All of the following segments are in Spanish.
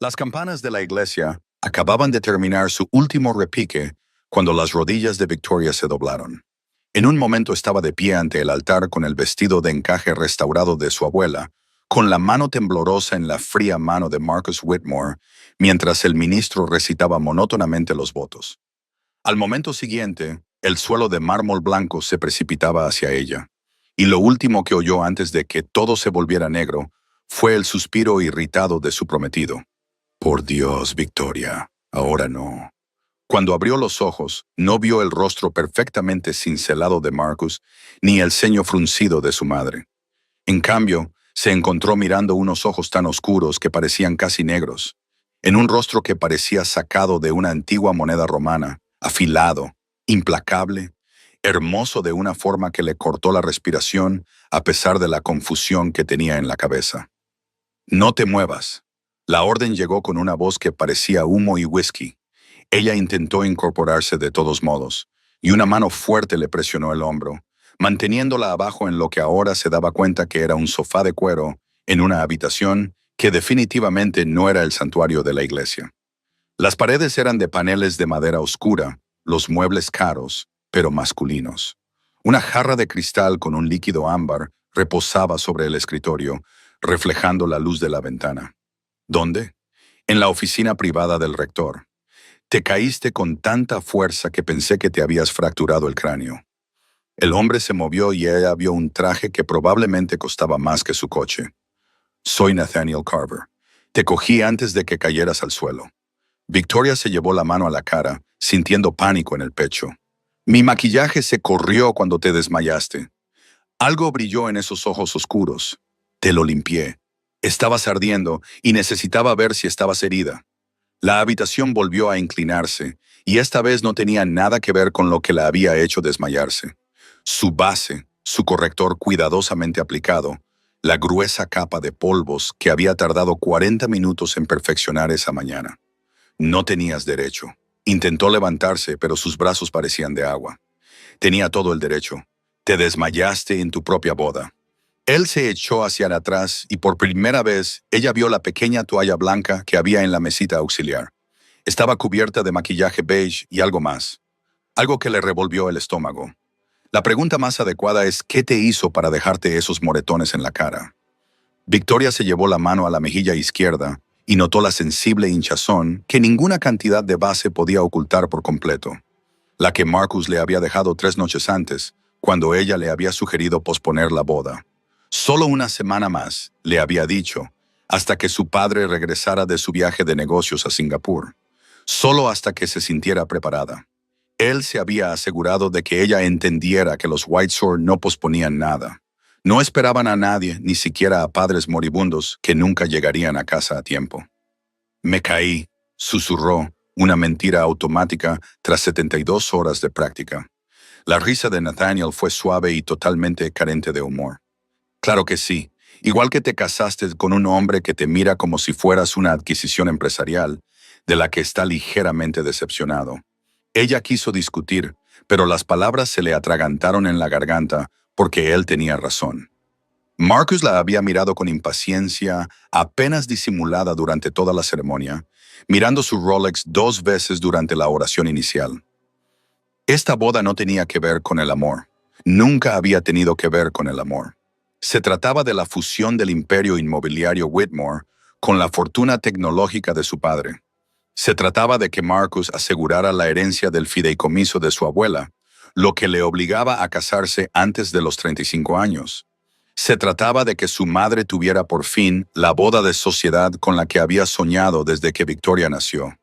Las campanas de la iglesia acababan de terminar su último repique cuando las rodillas de Victoria se doblaron. En un momento estaba de pie ante el altar con el vestido de encaje restaurado de su abuela, con la mano temblorosa en la fría mano de Marcus Whitmore, mientras el ministro recitaba monótonamente los votos. Al momento siguiente, el suelo de mármol blanco se precipitaba hacia ella, y lo último que oyó antes de que todo se volviera negro fue el suspiro irritado de su prometido. Por Dios, Victoria, ahora no. Cuando abrió los ojos, no vio el rostro perfectamente cincelado de Marcus, ni el ceño fruncido de su madre. En cambio, se encontró mirando unos ojos tan oscuros que parecían casi negros, en un rostro que parecía sacado de una antigua moneda romana, afilado, implacable, hermoso de una forma que le cortó la respiración a pesar de la confusión que tenía en la cabeza. No te muevas. La orden llegó con una voz que parecía humo y whisky. Ella intentó incorporarse de todos modos, y una mano fuerte le presionó el hombro, manteniéndola abajo en lo que ahora se daba cuenta que era un sofá de cuero en una habitación que definitivamente no era el santuario de la iglesia. Las paredes eran de paneles de madera oscura, los muebles caros, pero masculinos. Una jarra de cristal con un líquido ámbar reposaba sobre el escritorio, reflejando la luz de la ventana. ¿Dónde? En la oficina privada del rector. Te caíste con tanta fuerza que pensé que te habías fracturado el cráneo. El hombre se movió y ella vio un traje que probablemente costaba más que su coche. Soy Nathaniel Carver. Te cogí antes de que cayeras al suelo. Victoria se llevó la mano a la cara, sintiendo pánico en el pecho. Mi maquillaje se corrió cuando te desmayaste. Algo brilló en esos ojos oscuros. Te lo limpié. Estabas ardiendo y necesitaba ver si estabas herida. La habitación volvió a inclinarse, y esta vez no tenía nada que ver con lo que la había hecho desmayarse. Su base, su corrector cuidadosamente aplicado, la gruesa capa de polvos que había tardado 40 minutos en perfeccionar esa mañana. No tenías derecho. Intentó levantarse, pero sus brazos parecían de agua. Tenía todo el derecho. Te desmayaste en tu propia boda. Él se echó hacia atrás y por primera vez ella vio la pequeña toalla blanca que había en la mesita auxiliar. Estaba cubierta de maquillaje beige y algo más. Algo que le revolvió el estómago. La pregunta más adecuada es ¿qué te hizo para dejarte esos moretones en la cara? Victoria se llevó la mano a la mejilla izquierda y notó la sensible hinchazón que ninguna cantidad de base podía ocultar por completo. La que Marcus le había dejado 3 noches antes, cuando ella le había sugerido posponer la boda. Solo una semana más, le había dicho, hasta que su padre regresara de su viaje de negocios a Singapur. Solo hasta que se sintiera preparada. Él se había asegurado de que ella entendiera que los Whitesore no posponían nada. No esperaban a nadie, ni siquiera a padres moribundos que nunca llegarían a casa a tiempo. Me caí, susurró, una mentira automática tras 72 horas de práctica. La risa de Nathaniel fue suave y totalmente carente de humor. Claro que sí, igual que te casaste con un hombre que te mira como si fueras una adquisición empresarial, de la que está ligeramente decepcionado. Ella quiso discutir, pero las palabras se le atragantaron en la garganta porque él tenía razón. Marcus la había mirado con impaciencia, apenas disimulada durante toda la ceremonia, mirando su Rolex 2 veces durante la oración inicial. Esta boda no tenía que ver con el amor. Nunca había tenido que ver con el amor. Se trataba de la fusión del imperio inmobiliario Whitmore con la fortuna tecnológica de su padre. Se trataba de que Marcus asegurara la herencia del fideicomiso de su abuela, lo que le obligaba a casarse antes de los 35 años. Se trataba de que su madre tuviera por fin la boda de sociedad con la que había soñado desde que Victoria nació.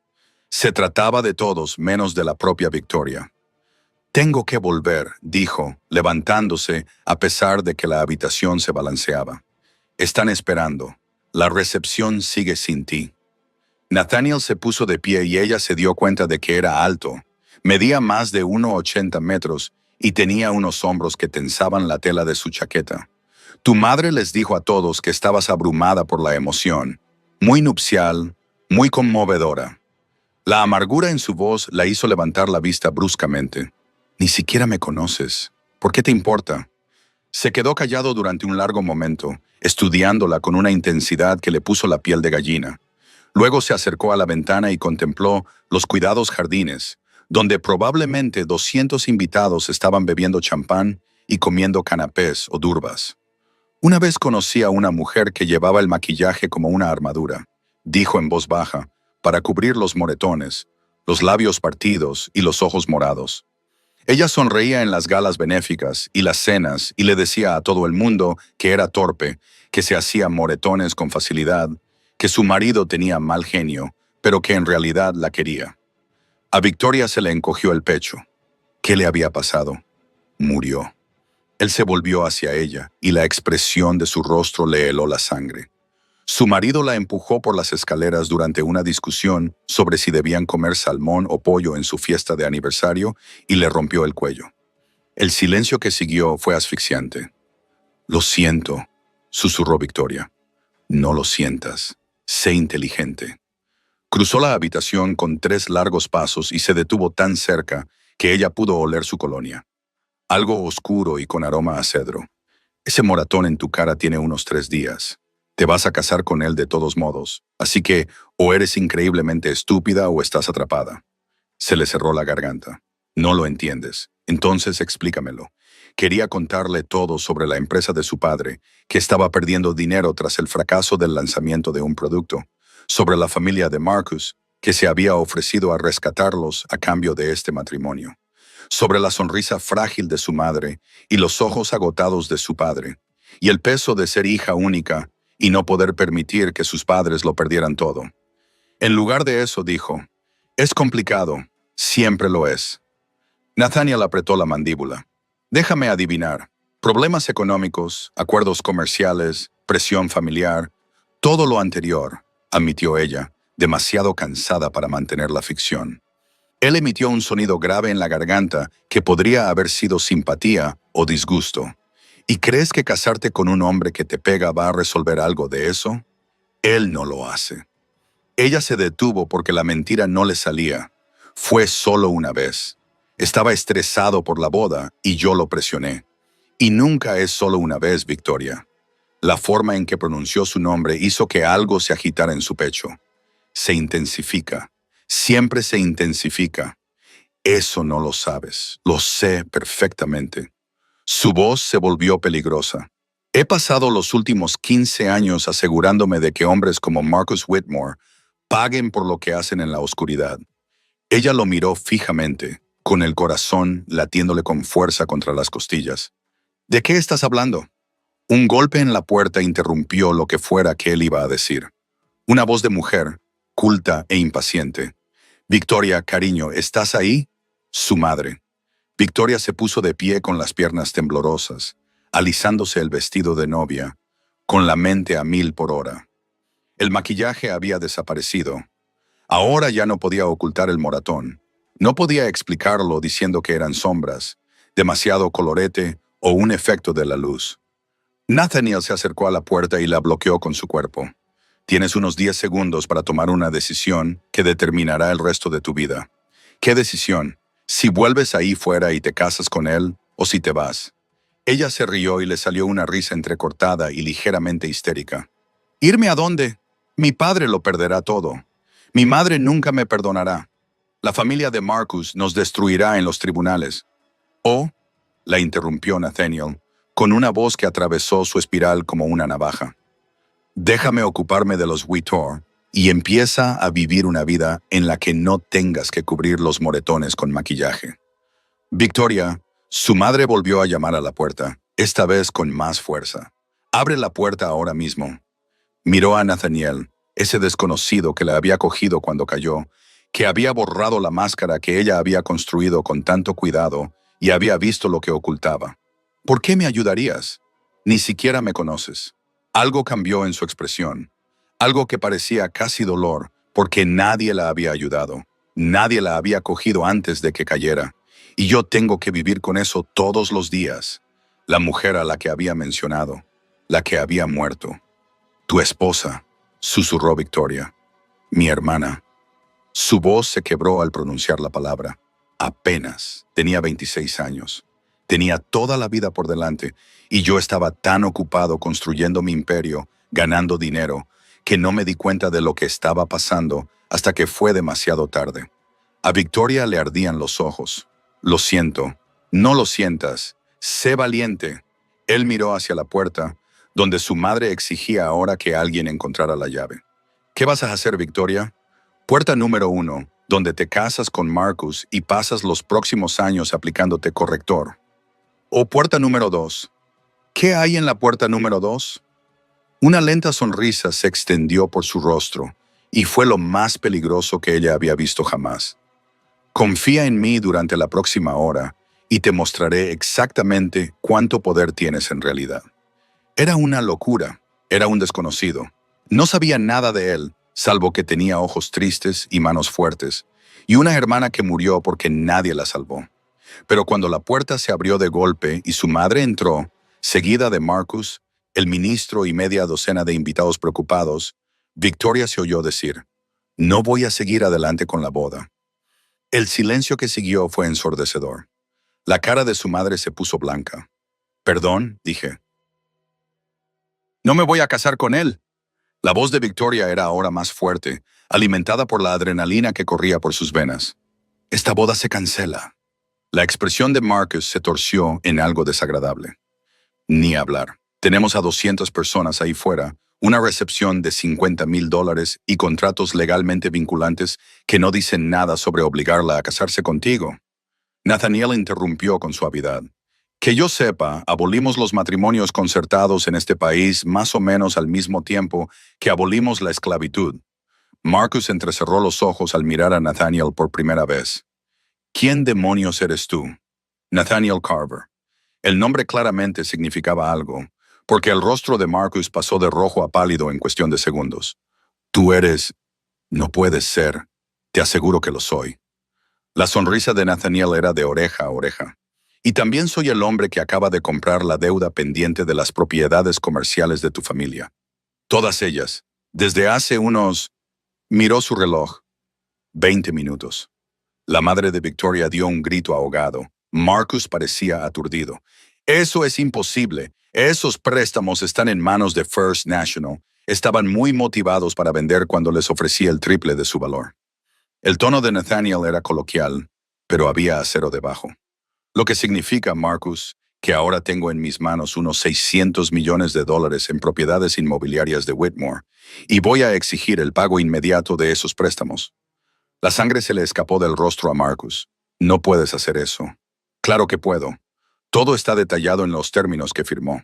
Se trataba de todos menos de la propia Victoria. Tengo que volver, dijo, levantándose a pesar de que la habitación se balanceaba. Están esperando. La recepción sigue sin ti. Nathaniel se puso de pie y ella se dio cuenta de que era alto. Medía más de 1,80 metros y tenía unos hombros que tensaban la tela de su chaqueta. Tu madre les dijo a todos que estabas abrumada por la emoción. Muy nupcial, muy conmovedora. La amargura en su voz la hizo levantar la vista bruscamente. Ni siquiera me conoces. ¿Por qué te importa? Se quedó callado durante un largo momento, estudiándola con una intensidad que le puso la piel de gallina. Luego se acercó a la ventana y contempló los cuidados jardines, donde probablemente 200 invitados estaban bebiendo champán y comiendo canapés o durbas. Una vez conocí a una mujer que llevaba el maquillaje como una armadura, dijo en voz baja, para cubrir los moretones, los labios partidos y los ojos morados. Ella sonreía en las galas benéficas y las cenas y le decía a todo el mundo que era torpe, que se hacía moretones con facilidad, que su marido tenía mal genio, pero que en realidad la quería. A Victoria se le encogió el pecho. ¿Qué le había pasado? Murió. Él se volvió hacia ella y la expresión de su rostro le heló la sangre. Su marido la empujó por las escaleras durante una discusión sobre si debían comer salmón o pollo en su fiesta de aniversario y le rompió el cuello. El silencio que siguió fue asfixiante. Lo siento, susurró Victoria. No lo sientas. Sé inteligente. Cruzó la habitación con 3 largos pasos y se detuvo tan cerca que ella pudo oler su colonia. Algo oscuro y con aroma a cedro. Ese moratón en tu cara tiene unos 3 días. Te vas a casar con él de todos modos, así que o eres increíblemente estúpida o estás atrapada. Se le cerró la garganta. No lo entiendes. Entonces explícamelo. Quería contarle todo sobre la empresa de su padre, que estaba perdiendo dinero tras el fracaso del lanzamiento de un producto, sobre la familia de Marcus, que se había ofrecido a rescatarlos a cambio de este matrimonio, sobre la sonrisa frágil de su madre y los ojos agotados de su padre, y el peso de ser hija única y no poder permitir que sus padres lo perdieran todo. En lugar de eso dijo, es complicado, siempre lo es. Nathaniel apretó la mandíbula. Déjame adivinar. Problemas económicos, acuerdos comerciales, presión familiar, todo lo anterior, admitió ella, demasiado cansada para mantener la ficción. Él emitió un sonido grave en la garganta que podría haber sido simpatía o disgusto. ¿Y crees que casarte con un hombre que te pega va a resolver algo de eso? Él no lo hace. Ella se detuvo porque la mentira no le salía. Fue solo una vez. Estaba estresado por la boda y yo lo presioné. Y nunca es solo una vez, Victoria. La forma en que pronunció su nombre hizo que algo se agitara en su pecho. Se intensifica. Siempre se intensifica. Eso no lo sabes. Lo sé perfectamente. Su voz se volvió peligrosa. He pasado los últimos 15 años asegurándome de que hombres como Marcus Whitmore paguen por lo que hacen en la oscuridad. Ella lo miró fijamente, con el corazón latiéndole con fuerza contra las costillas. ¿De qué estás hablando? Un golpe en la puerta interrumpió lo que fuera que él iba a decir. Una voz de mujer, culta e impaciente. Victoria, cariño, ¿estás ahí? Su madre. Victoria se puso de pie con las piernas temblorosas, alisándose el vestido de novia, con la mente a 1000 por hora. El maquillaje había desaparecido. Ahora ya no podía ocultar el moratón. No podía explicarlo diciendo que eran sombras, demasiado colorete o un efecto de la luz. Nathaniel se acercó a la puerta y la bloqueó con su cuerpo. Tienes unos 10 segundos para tomar una decisión que determinará el resto de tu vida. ¿Qué decisión? Si vuelves ahí fuera y te casas con él, o si te vas. Ella se rió y le salió una risa entrecortada y ligeramente histérica. ¿Irme a dónde? Mi padre lo perderá todo. Mi madre nunca me perdonará. La familia de Marcus nos destruirá en los tribunales. Oh, la interrumpió Nathaniel, con una voz que atravesó su espiral como una navaja. Déjame ocuparme de los Whitmore y empieza a vivir una vida en la que no tengas que cubrir los moretones con maquillaje. Victoria, su madre volvió a llamar a la puerta, esta vez con más fuerza. Abre la puerta ahora mismo. Miró a Nathaniel, ese desconocido que la había cogido cuando cayó, que había borrado la máscara que ella había construido con tanto cuidado y había visto lo que ocultaba. ¿Por qué me ayudarías? Ni siquiera me conoces. Algo cambió en su expresión, algo que parecía casi dolor, porque nadie la había ayudado, nadie la había cogido antes de que cayera, y yo tengo que vivir con eso todos los días. La mujer a la que había mencionado, la que había muerto. Tu esposa, susurró Victoria. Mi hermana. Su voz se quebró al pronunciar la palabra. Apenas tenía 26 años. Tenía toda la vida por delante y yo estaba tan ocupado construyendo mi imperio, ganando dinero, que no me di cuenta de lo que estaba pasando hasta que fue demasiado tarde. A Victoria le ardían los ojos. Lo siento. No lo sientas. Sé valiente. Él miró hacia la puerta, donde su madre exigía ahora que alguien encontrara la llave. ¿Qué vas a hacer, Victoria? Puerta número 1, donde te casas con Marcus y pasas los próximos años aplicándote corrector. O puerta número 2. ¿Qué hay en la puerta número 2? Una lenta sonrisa se extendió por su rostro, y fue lo más peligroso que ella había visto jamás. Confía en mí durante la próxima hora, y te mostraré exactamente cuánto poder tienes en realidad. Era una locura, era un desconocido. No sabía nada de él, salvo que tenía ojos tristes y manos fuertes, y una hermana que murió porque nadie la salvó. Pero cuando la puerta se abrió de golpe y su madre entró, seguida de Marcus, el ministro y media docena de invitados preocupados, Victoria se oyó decir: «No voy a seguir adelante con la boda». El silencio que siguió fue ensordecedor. La cara de su madre se puso blanca. «Perdón», dije. «No me voy a casar con él». La voz de Victoria era ahora más fuerte, alimentada por la adrenalina que corría por sus venas. «Esta boda se cancela». La expresión de Marcus se torció en algo desagradable. «Ni hablar. Tenemos a 200 personas ahí fuera, una recepción de $50,000 y contratos legalmente vinculantes que no dicen nada sobre obligarla a casarse contigo». Nathaniel interrumpió con suavidad. «Que yo sepa, abolimos los matrimonios concertados en este país más o menos al mismo tiempo que abolimos la esclavitud». Marcus entrecerró los ojos al mirar a Nathaniel por primera vez. «¿Quién demonios eres tú?» «Nathaniel Carver». El nombre claramente significaba algo, porque el rostro de Marcus pasó de rojo a pálido en cuestión de segundos. «Tú eres... No puedes ser. Te aseguro que lo soy». La sonrisa de Nathaniel era de oreja a oreja. «Y también soy el hombre que acaba de comprar la deuda pendiente de las propiedades comerciales de tu familia. Todas ellas. Desde hace unos...» Miró su reloj. 20 minutos. La madre de Victoria dio un grito ahogado. Marcus parecía aturdido. «Eso es imposible. Esos préstamos están en manos de First National. Estaban muy motivados para vender cuando les ofrecía el triple de su valor». El tono de Nathaniel era coloquial, pero había acero debajo. «Lo que significa, Marcus, que ahora tengo en mis manos unos $600 millones en propiedades inmobiliarias de Whitmore, y voy a exigir el pago inmediato de esos préstamos». La sangre se le escapó del rostro a Marcus. «No puedes hacer eso». «Claro que puedo. Todo está detallado en los términos que firmó.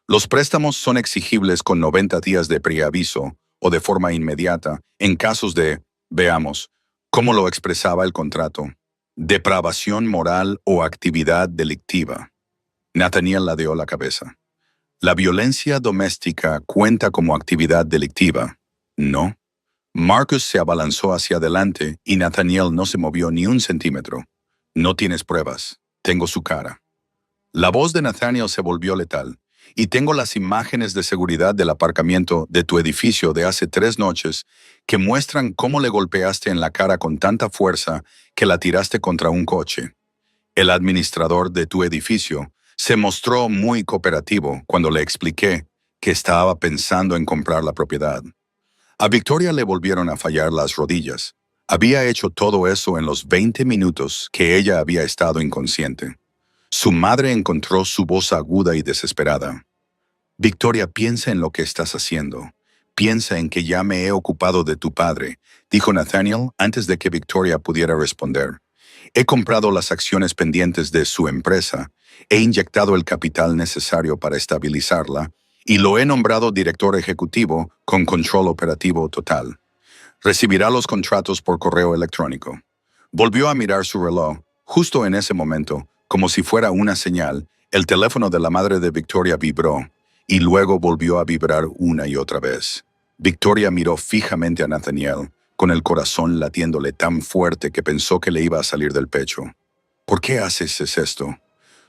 Los préstamos son exigibles con 90 días de preaviso o de forma inmediata en casos de, veamos, ¿cómo lo expresaba el contrato? Depravación moral o actividad delictiva». Nathaniel ladeó la cabeza. «¿La violencia doméstica cuenta como actividad delictiva?» «No». Marcus se abalanzó hacia adelante y Nathaniel no se movió ni un centímetro. «No tienes pruebas. Tengo su cara». La voz de Nathaniel se volvió letal. «Y tengo las imágenes de seguridad del aparcamiento de tu edificio de hace 3 noches que muestran cómo le golpeaste en la cara con tanta fuerza que la tiraste contra un coche. El administrador de tu edificio se mostró muy cooperativo cuando le expliqué que estaba pensando en comprar la propiedad». A Victoria le volvieron a fallar las rodillas. Había hecho todo eso en los 20 minutos que ella había estado inconsciente. Su madre encontró su voz aguda y desesperada. «Victoria, piensa en lo que estás haciendo. Piensa en que ya me he ocupado de tu padre», dijo Nathaniel antes de que Victoria pudiera responder. «He comprado las acciones pendientes de su empresa, he inyectado el capital necesario para estabilizarla, y lo he nombrado director ejecutivo con control operativo total. Recibirá los contratos por correo electrónico». Volvió a mirar su reloj. Justo en ese momento, como si fuera una señal, el teléfono de la madre de Victoria vibró, y luego volvió a vibrar una y otra vez. Victoria miró fijamente a Nathaniel, con el corazón latiéndole tan fuerte que pensó que le iba a salir del pecho. «¿Por qué haces esto?»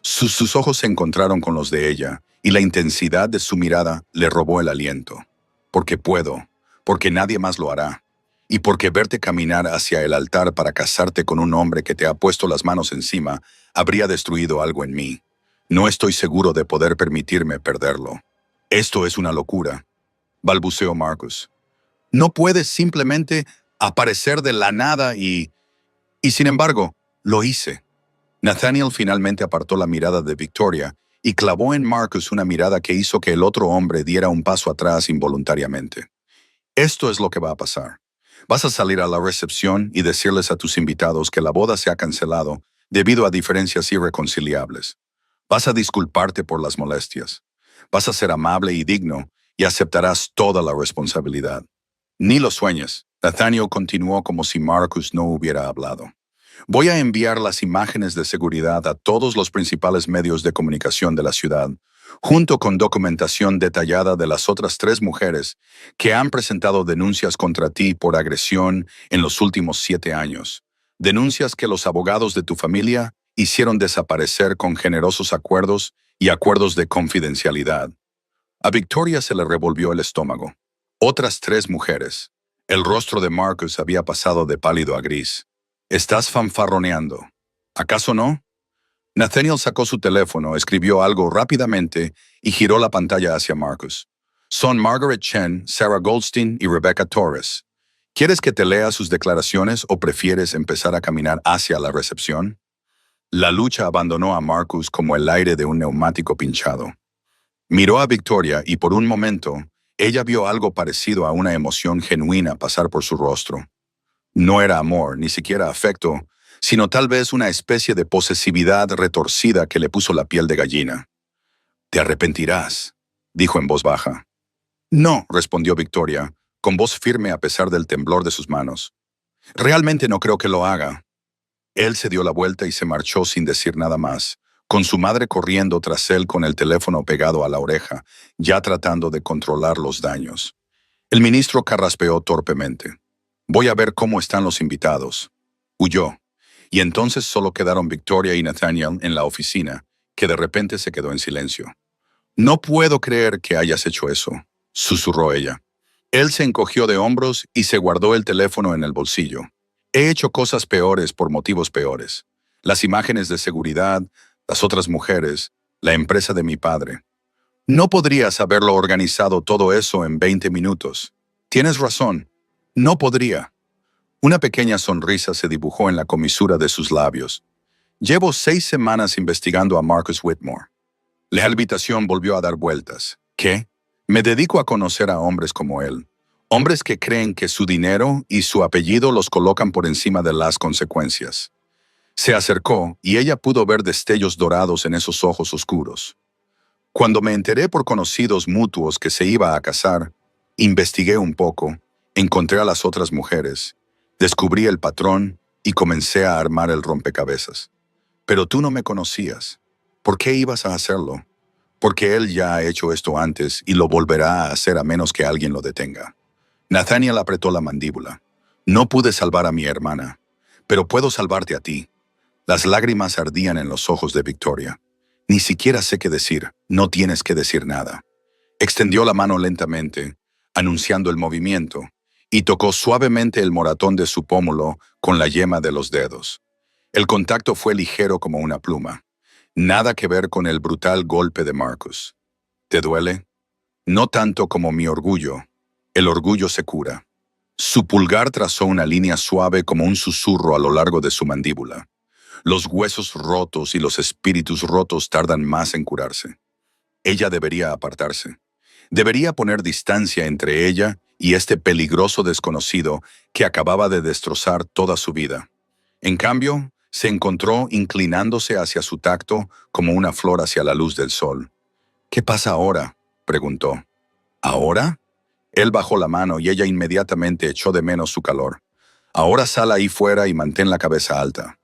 Sus ojos se encontraron con los de ella, y la intensidad de su mirada le robó el aliento. «Porque puedo, porque nadie más lo hará, y porque verte caminar hacia el altar para casarte con un hombre que te ha puesto las manos encima habría destruido algo en mí. No estoy seguro de poder permitirme perderlo». «Esto es una locura», balbuceó Marcus. No puedes simplemente aparecer de la nada y sin embargo, lo hice. Nathaniel finalmente apartó la mirada de Victoria y clavó en Marcus una mirada que hizo que el otro hombre diera un paso atrás involuntariamente. Esto es lo que va a pasar. Vas a salir a la recepción y decirles a tus invitados que la boda se ha cancelado debido a diferencias irreconciliables. Vas a disculparte por las molestias. Vas a ser amable y digno y aceptarás toda la responsabilidad. Ni lo sueñes. Nathaniel continuó como si Marcus no hubiera hablado. Voy a enviar las imágenes de seguridad a todos los principales medios de comunicación de la ciudad, junto con documentación detallada de las otras 3 mujeres que han presentado denuncias contra ti por agresión en los últimos 7 años. Denuncias que los abogados de tu familia hicieron desaparecer con generosos acuerdos y acuerdos de confidencialidad. A Victoria se le revolvió el estómago. Otras 3 mujeres. El rostro de Marcus había pasado de pálido a gris. Estás fanfarroneando. ¿Acaso no? Nathaniel sacó su teléfono, escribió algo rápidamente y giró la pantalla hacia Marcus. Son Margaret Chen, Sarah Goldstein y Rebecca Torres. ¿Quieres que te lea sus declaraciones o prefieres empezar a caminar hacia la recepción? La lucha abandonó a Marcus como el aire de un neumático pinchado. Miró a Victoria y por un momento, ella vio algo parecido a una emoción genuina pasar por su rostro. No era amor, ni siquiera afecto, sino tal vez una especie de posesividad retorcida que le puso la piel de gallina. «Te arrepentirás», dijo en voz baja. «No», respondió Victoria, con voz firme a pesar del temblor de sus manos. «Realmente no creo que lo haga». Él se dio la vuelta y se marchó sin decir nada más, con su madre corriendo tras él con el teléfono pegado a la oreja, ya tratando de controlar los daños. El ministro carraspeó torpemente. «Voy a ver cómo están los invitados». Huyó. Y entonces solo quedaron Victoria y Nathaniel en la oficina, que de repente se quedó en silencio. «No puedo creer que hayas hecho eso», susurró ella. Él se encogió de hombros y se guardó el teléfono en el bolsillo. «He hecho cosas peores por motivos peores. Las imágenes de seguridad, las otras mujeres, la empresa de mi padre. No podrías haberlo organizado todo eso en 20 minutos. Tienes razón. No podría». Una pequeña sonrisa se dibujó en la comisura de sus labios. «Llevo 6 semanas investigando a Marcus Whitmore». La habitación volvió a dar vueltas. «¿Qué? Me dedico a conocer a hombres como él. Hombres que creen que su dinero y su apellido los colocan por encima de las consecuencias». Se acercó y ella pudo ver destellos dorados en esos ojos oscuros. «Cuando me enteré por conocidos mutuos que se iba a casar, investigué un poco, encontré a las otras mujeres. Descubrí el patrón y comencé a armar el rompecabezas. Pero tú no me conocías. ¿Por qué ibas a hacerlo? Porque él ya ha hecho esto antes y lo volverá a hacer a menos que alguien lo detenga». Nathaniel apretó la mandíbula. «No pude salvar a mi hermana, pero puedo salvarte a ti». Las lágrimas ardían en los ojos de Victoria. «Ni siquiera sé qué decir. No tienes que decir nada». Extendió la mano lentamente, anunciando el movimiento, y tocó suavemente el moratón de su pómulo con la yema de los dedos. El contacto fue ligero como una pluma. Nada que ver con el brutal golpe de Marcus. «¿Te duele?» «No tanto como mi orgullo. El orgullo se cura». Su pulgar trazó una línea suave como un susurro a lo largo de su mandíbula. Los huesos rotos y los espíritus rotos tardan más en curarse. Ella debería apartarse. Debería poner distancia entre ella y este peligroso desconocido que acababa de destrozar toda su vida. En cambio, se encontró inclinándose hacia su tacto como una flor hacia la luz del sol. «¿Qué pasa ahora?», preguntó. «¿Ahora?». Él bajó la mano y ella inmediatamente echó de menos su calor. «Ahora sal ahí fuera y mantén la cabeza alta.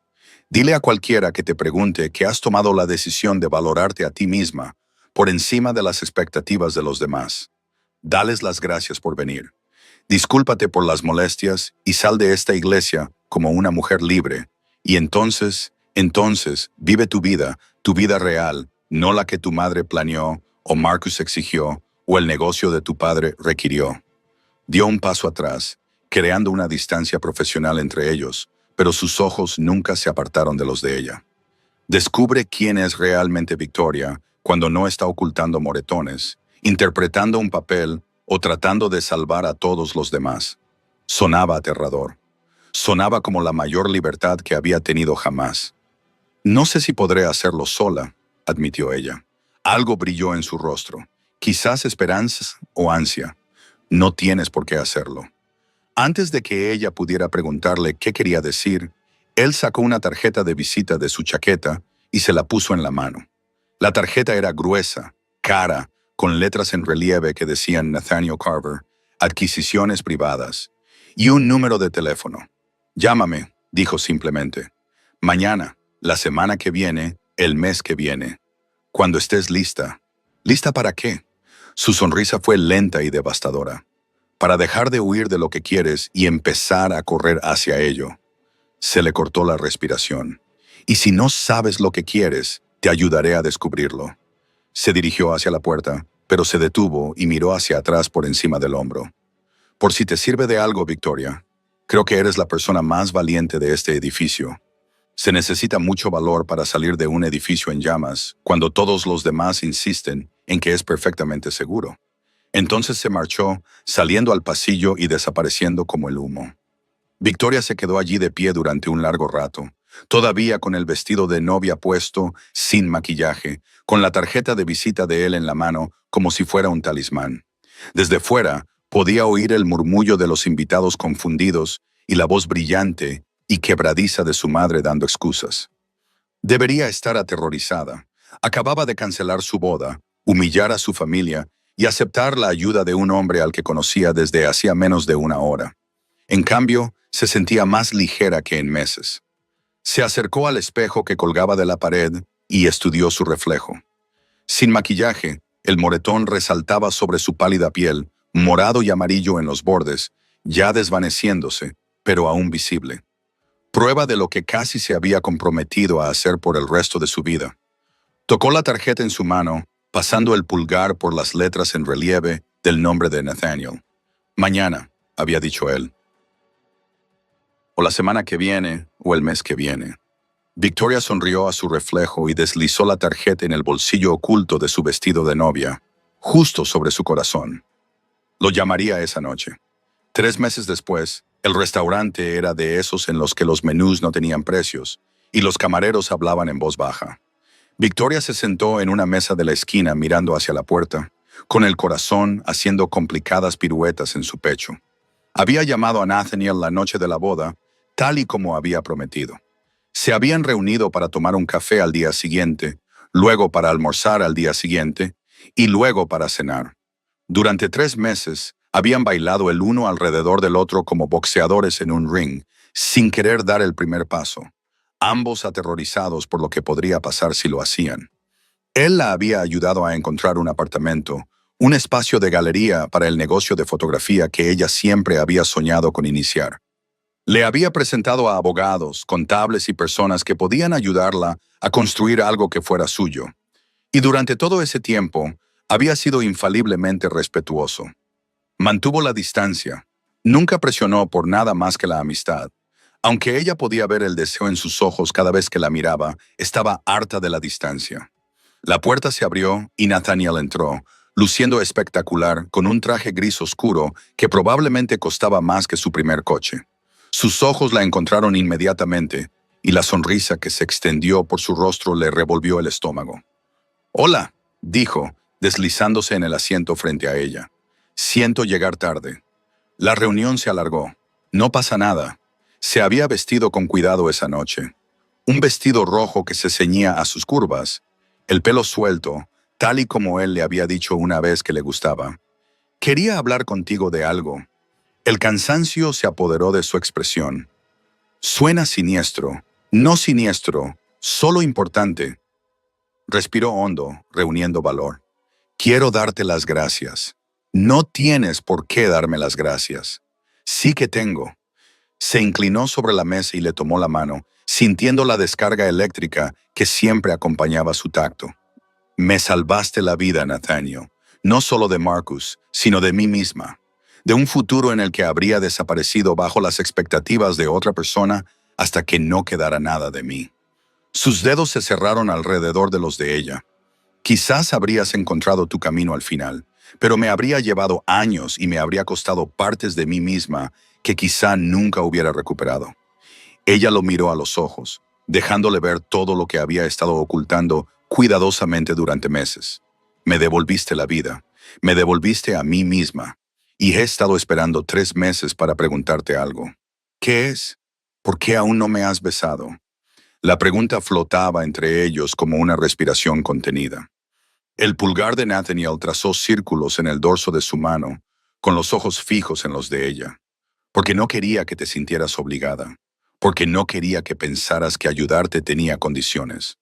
Dile a cualquiera que te pregunte que has tomado la decisión de valorarte a ti misma por encima de las expectativas de los demás. Dales las gracias por venir. Discúlpate por las molestias y sal de esta iglesia como una mujer libre. Y entonces, vive tu vida real, no la que tu madre planeó o Marcus exigió o el negocio de tu padre requirió». Dio un paso atrás, creando una distancia profesional entre ellos, pero sus ojos nunca se apartaron de los de ella. Descubre quién es realmente Victoria cuando no está ocultando moretones, interpretando un papel o tratando de salvar a todos los demás. Sonaba aterrador. Sonaba como la mayor libertad que había tenido jamás. No sé si podré hacerlo sola, admitió ella. Algo brilló en su rostro. Quizás esperanza o ansia. No tienes por qué hacerlo. Antes de que ella pudiera preguntarle qué quería decir, él sacó una tarjeta de visita de su chaqueta y se la puso en la mano. La tarjeta era gruesa, cara, con letras en relieve que decían Nathaniel Carver, adquisiciones privadas, y un número de teléfono. Llámame, dijo simplemente. Mañana, la semana que viene, el mes que viene. Cuando estés lista. ¿Lista para qué? Su sonrisa fue lenta y devastadora. Para dejar de huir de lo que quieres y empezar a correr hacia ello. Se le cortó la respiración. Y si no sabes lo que quieres, te ayudaré a descubrirlo. Se dirigió hacia la puerta, pero se detuvo y miró hacia atrás por encima del hombro. Por si te sirve de algo, Victoria, creo que eres la persona más valiente de este edificio. Se necesita mucho valor para salir de un edificio en llamas cuando todos los demás insisten en que es perfectamente seguro. Entonces se marchó, saliendo al pasillo y desapareciendo como el humo. Victoria se quedó allí de pie durante un largo rato, todavía con el vestido de novia puesto, sin maquillaje, con la tarjeta de visita de él en la mano como si fuera un talismán. Desde fuera, podía oír el murmullo de los invitados confundidos y la voz brillante y quebradiza de su madre dando excusas. Debería estar aterrorizada. Acababa de cancelar su boda, humillar a su familia y aceptar la ayuda de un hombre al que conocía desde hacía menos de una hora. En cambio, se sentía más ligera que en meses. Se acercó al espejo que colgaba de la pared y estudió su reflejo. Sin maquillaje, el moretón resaltaba sobre su pálida piel, morado y amarillo en los bordes, ya desvaneciéndose, pero aún visible. Prueba de lo que casi se había comprometido a hacer por el resto de su vida. Tocó la tarjeta en su mano, pasando el pulgar por las letras en relieve del nombre de Nathaniel. Mañana, había dicho él. O la semana que viene, o el mes que viene. Victoria sonrió a su reflejo y deslizó la tarjeta en el bolsillo oculto de su vestido de novia, justo sobre su corazón. Lo llamaría esa noche. 3 meses después, el restaurante era de esos en los que los menús no tenían precios, y los camareros hablaban en voz baja. Victoria se sentó en una mesa de la esquina mirando hacia la puerta, con el corazón haciendo complicadas piruetas en su pecho. Había llamado a Nathaniel la noche de la boda, tal y como había prometido. Se habían reunido para tomar un café al día siguiente, luego para almorzar al día siguiente, y luego para cenar. Durante 3 meses, habían bailado el uno alrededor del otro como boxeadores en un ring, sin querer dar el primer paso, ambos aterrorizados por lo que podría pasar si lo hacían. Él la había ayudado a encontrar un apartamento, un espacio de galería para el negocio de fotografía que ella siempre había soñado con iniciar. Le había presentado a abogados, contables y personas que podían ayudarla a construir algo que fuera suyo. Y durante todo ese tiempo, había sido infaliblemente respetuoso. Mantuvo la distancia. Nunca presionó por nada más que la amistad. Aunque ella podía ver el deseo en sus ojos cada vez que la miraba, estaba harta de la distancia. La puerta se abrió y Nathaniel entró, luciendo espectacular con un traje gris oscuro que probablemente costaba más que su primer coche. Sus ojos la encontraron inmediatamente y la sonrisa que se extendió por su rostro le revolvió el estómago. «Hola», dijo, deslizándose en el asiento frente a ella. «Siento llegar tarde». La reunión se alargó. «No pasa nada». Se había vestido con cuidado esa noche. Un vestido rojo que se ceñía a sus curvas, el pelo suelto, tal y como él le había dicho una vez que le gustaba. «Quería hablar contigo de algo». El cansancio se apoderó de su expresión. «Suena siniestro. No siniestro, solo importante». Respiró hondo, reuniendo valor. «Quiero darte las gracias». «No tienes por qué darme las gracias». «Sí que tengo». Se inclinó sobre la mesa y le tomó la mano, sintiendo la descarga eléctrica que siempre acompañaba su tacto. «Me salvaste la vida, Nathaniel. No solo de Marcus, sino de mí misma. De un futuro en el que habría desaparecido bajo las expectativas de otra persona hasta que no quedara nada de mí». Sus dedos se cerraron alrededor de los de ella. «Quizás habrías encontrado tu camino al final, pero me habría llevado años y me habría costado partes de mí misma que quizá nunca hubiera recuperado. Ella lo miró a los ojos, dejándole ver todo lo que había estado ocultando cuidadosamente durante meses. Me devolviste la vida, me devolviste a mí misma, y he estado esperando 3 meses para preguntarte algo. ¿Qué es? ¿Por qué aún no me has besado? La pregunta flotaba entre ellos como una respiración contenida. El pulgar de Nathaniel trazó círculos en el dorso de su mano, con los ojos fijos en los de ella, porque no quería que te sintieras obligada, porque no quería que pensaras que ayudarte tenía condiciones.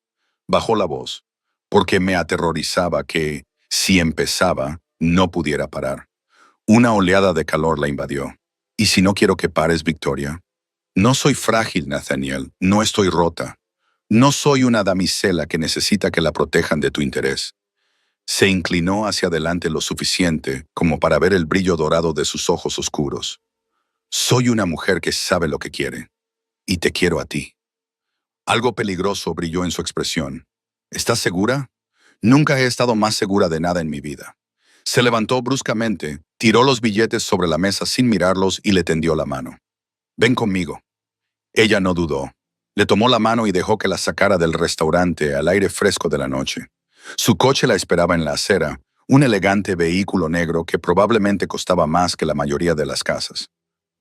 Bajó la voz, porque me aterrorizaba que, si empezaba, no pudiera parar. Una oleada de calor la invadió. ¿Y si no quiero que pares, Victoria? No soy frágil, Nathaniel, no estoy rota. No soy una damisela que necesita que la protejan de tu interés. Se inclinó hacia adelante lo suficiente como para ver el brillo dorado de sus ojos oscuros. Soy una mujer que sabe lo que quiere, y te quiero a ti. Algo peligroso brilló en su expresión. ¿Estás segura? Nunca he estado más segura de nada en mi vida. Se levantó bruscamente, tiró los billetes sobre la mesa sin mirarlos y le tendió la mano. Ven conmigo. Ella no dudó. Le tomó la mano y dejó que la sacara del restaurante al aire fresco de la noche. Su coche la esperaba en la acera, un elegante vehículo negro que probablemente costaba más que la mayoría de las casas.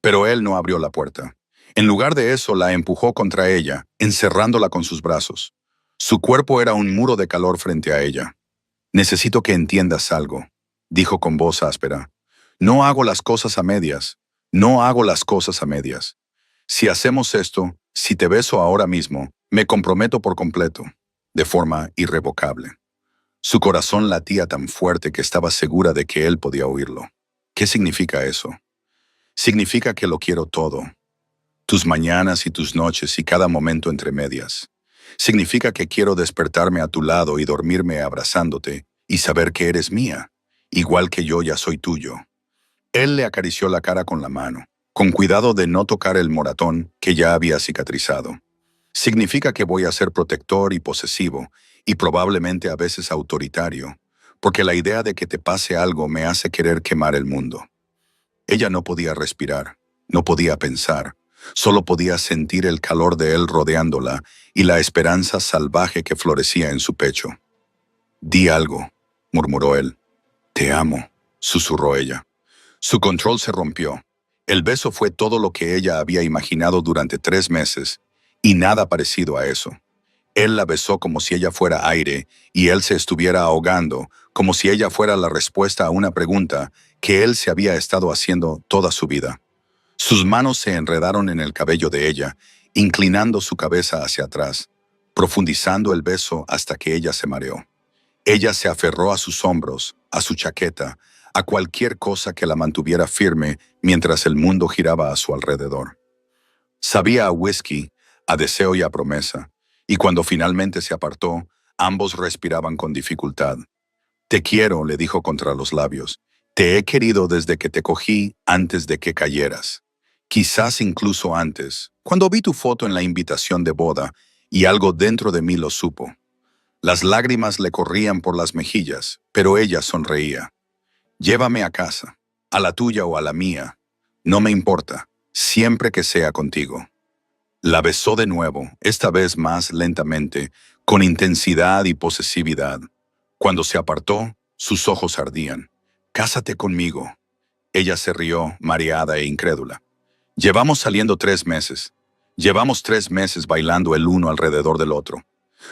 Pero él no abrió la puerta. En lugar de eso, la empujó contra ella, encerrándola con sus brazos. Su cuerpo era un muro de calor frente a ella. Necesito que entiendas algo, dijo con voz áspera. No hago las cosas a medias. No hago las cosas a medias. Si hacemos esto, si te beso ahora mismo, me comprometo por completo, de forma irrevocable. Su corazón latía tan fuerte que estaba segura de que él podía oírlo. ¿Qué significa eso? Significa que lo quiero todo. Tus mañanas y tus noches y cada momento entre medias. Significa que quiero despertarme a tu lado y dormirme abrazándote y saber que eres mía, igual que yo ya soy tuyo. Él le acarició la cara con la mano, con cuidado de no tocar el moratón que ya había cicatrizado. Significa que voy a ser protector y posesivo, y probablemente a veces autoritario, porque la idea de que te pase algo me hace querer quemar el mundo. Ella no podía respirar, no podía pensar, solo podía sentir el calor de él rodeándola y la esperanza salvaje que florecía en su pecho. Di algo, murmuró él. Te amo, susurró ella. Su control se rompió. El beso fue todo lo que ella había imaginado durante 3 meses, y nada parecido a eso. Él la besó como si ella fuera aire, y él se estuviera ahogando, como si ella fuera la respuesta a una pregunta que él se había estado haciendo toda su vida. Sus manos se enredaron en el cabello de ella, inclinando su cabeza hacia atrás, profundizando el beso hasta que ella se mareó. Ella se aferró a sus hombros, a su chaqueta, a cualquier cosa que la mantuviera firme mientras el mundo giraba a su alrededor. Sabía a whisky, a deseo y a promesa, y cuando finalmente se apartó, ambos respiraban con dificultad. Te quiero, le dijo contra los labios. Te he querido desde que te cogí antes de que cayeras. Quizás incluso antes, cuando vi tu foto en la invitación de boda, y algo dentro de mí lo supo. Las lágrimas le corrían por las mejillas, pero ella sonreía. Llévame a casa, a la tuya o a la mía. No me importa, siempre que sea contigo. La besó de nuevo, esta vez más lentamente, con intensidad y posesividad. Cuando se apartó, sus ojos ardían. Cásate conmigo. Ella se rió, mareada e incrédula. Llevamos saliendo 3 meses. Llevamos 3 meses bailando el uno alrededor del otro.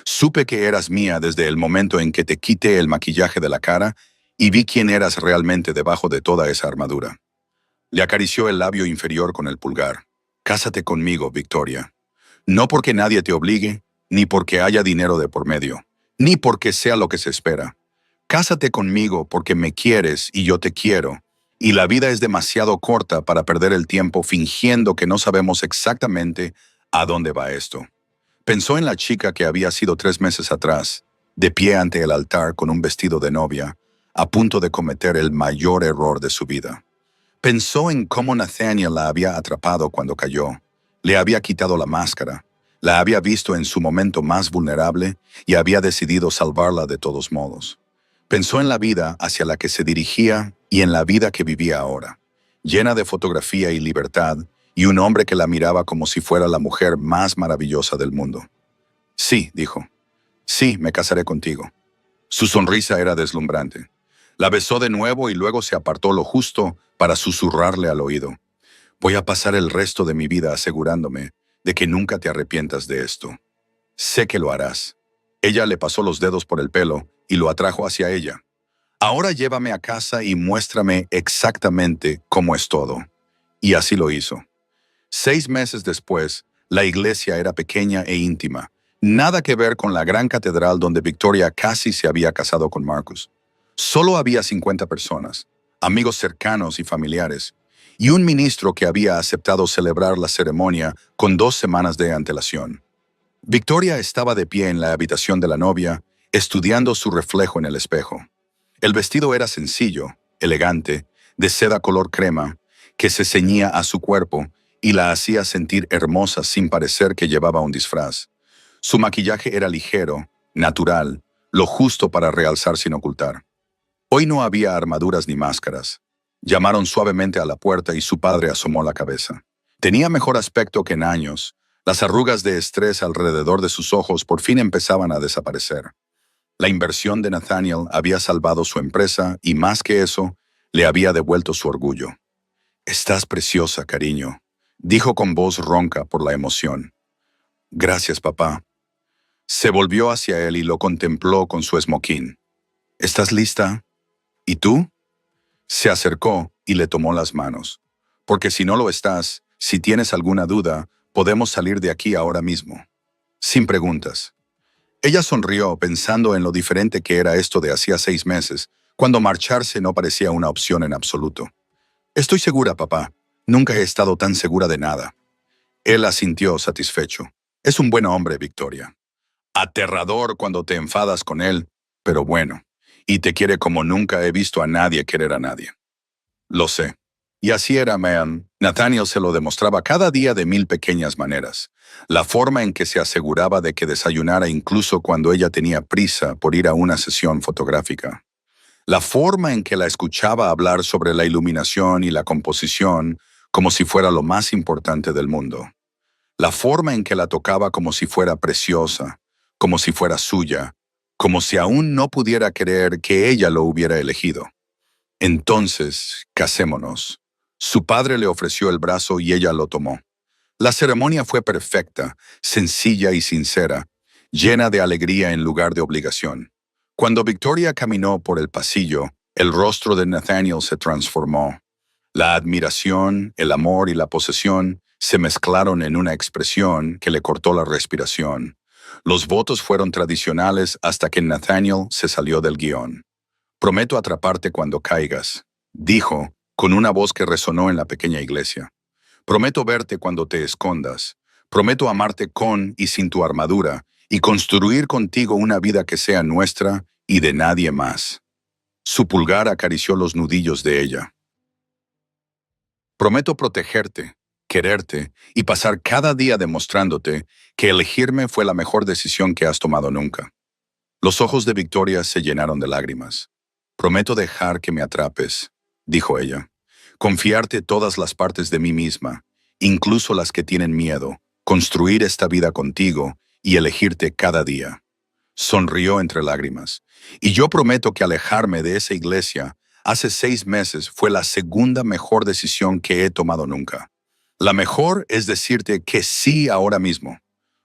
Supe que eras mía desde el momento en que te quité el maquillaje de la cara y vi quién eras realmente debajo de toda esa armadura. Le acarició el labio inferior con el pulgar. Cásate conmigo, Victoria. No porque nadie te obligue, ni porque haya dinero de por medio, ni porque sea lo que se espera. Cásate conmigo porque me quieres y yo te quiero, y la vida es demasiado corta para perder el tiempo fingiendo que no sabemos exactamente a dónde va esto. Pensó en la chica que había sido 3 meses atrás, de pie ante el altar con un vestido de novia, a punto de cometer el mayor error de su vida. Pensó en cómo Nathaniel la había atrapado cuando cayó, le había quitado la máscara, la había visto en su momento más vulnerable y había decidido salvarla de todos modos. Pensó en la vida hacia la que se dirigía y en la vida que vivía ahora, llena de fotografía y libertad, y un hombre que la miraba como si fuera la mujer más maravillosa del mundo. Sí, dijo. Sí, me casaré contigo. Su sonrisa era deslumbrante. La besó de nuevo y luego se apartó lo justo para susurrarle al oído. Voy a pasar el resto de mi vida asegurándome de que nunca te arrepientas de esto. Sé que lo harás. Ella le pasó los dedos por el pelo y lo atrajo hacia ella. Ahora llévame a casa y muéstrame exactamente cómo es todo. Y así lo hizo. 6 meses después, la iglesia era pequeña e íntima. Nada que ver con la gran catedral donde Victoria casi se había casado con Marcus. Solo había 50 personas, amigos cercanos y familiares, y un ministro que había aceptado celebrar la ceremonia con 2 semanas de antelación. Victoria estaba de pie en la habitación de la novia, estudiando su reflejo en el espejo. El vestido era sencillo, elegante, de seda color crema, que se ceñía a su cuerpo y la hacía sentir hermosa sin parecer que llevaba un disfraz. Su maquillaje era ligero, natural, lo justo para realzar sin ocultar. Hoy no había armaduras ni máscaras. Llamaron suavemente a la puerta y su padre asomó la cabeza. Tenía mejor aspecto que en años. Las arrugas de estrés alrededor de sus ojos por fin empezaban a desaparecer. La inversión de Nathaniel había salvado su empresa y, más que eso, le había devuelto su orgullo. «Estás preciosa, cariño», dijo con voz ronca por la emoción. «Gracias, papá». Se volvió hacia él y lo contempló con su esmoquín. «¿Estás lista? ¿Y tú?» Se acercó y le tomó las manos. «Porque si no lo estás, si tienes alguna duda, podemos salir de aquí ahora mismo. Sin preguntas». Ella sonrió pensando en lo diferente que era esto de hacía 6 meses, cuando marcharse no parecía una opción en absoluto. «Estoy segura, papá. Nunca he estado tan segura de nada». Él asintió satisfecho. «Es un buen hombre, Victoria. Aterrador cuando te enfadas con él, pero bueno. Y te quiere como nunca he visto a nadie querer a nadie». «Lo sé». Y así era Man. Nathaniel se lo demostraba cada día de 1000 pequeñas maneras. La forma en que se aseguraba de que desayunara incluso cuando ella tenía prisa por ir a una sesión fotográfica. La forma en que la escuchaba hablar sobre la iluminación y la composición como si fuera lo más importante del mundo. La forma en que la tocaba como si fuera preciosa, como si fuera suya, como si aún no pudiera creer que ella lo hubiera elegido. «Entonces, casémonos». Su padre le ofreció el brazo y ella lo tomó. La ceremonia fue perfecta, sencilla y sincera, llena de alegría en lugar de obligación. Cuando Victoria caminó por el pasillo, el rostro de Nathaniel se transformó. La admiración, el amor y la posesión se mezclaron en una expresión que le cortó la respiración. Los votos fueron tradicionales hasta que Nathaniel se salió del guión. «Prometo atraparte cuando caigas», dijo, con una voz que resonó en la pequeña iglesia. «Prometo verte cuando te escondas. Prometo amarte con y sin tu armadura y construir contigo una vida que sea nuestra y de nadie más». Su pulgar acarició los nudillos de ella. «Prometo protegerte, quererte y pasar cada día demostrándote que elegirme fue la mejor decisión que has tomado nunca». Los ojos de Victoria se llenaron de lágrimas. «Prometo dejar que me atrapes», dijo ella. «Confiarte todas las partes de mí misma, incluso las que tienen miedo, construir esta vida contigo y elegirte cada día». Sonrió entre lágrimas. «Y yo prometo que alejarme de esa iglesia hace 6 meses fue la segunda mejor decisión que he tomado nunca. La mejor es decirte que sí ahora mismo».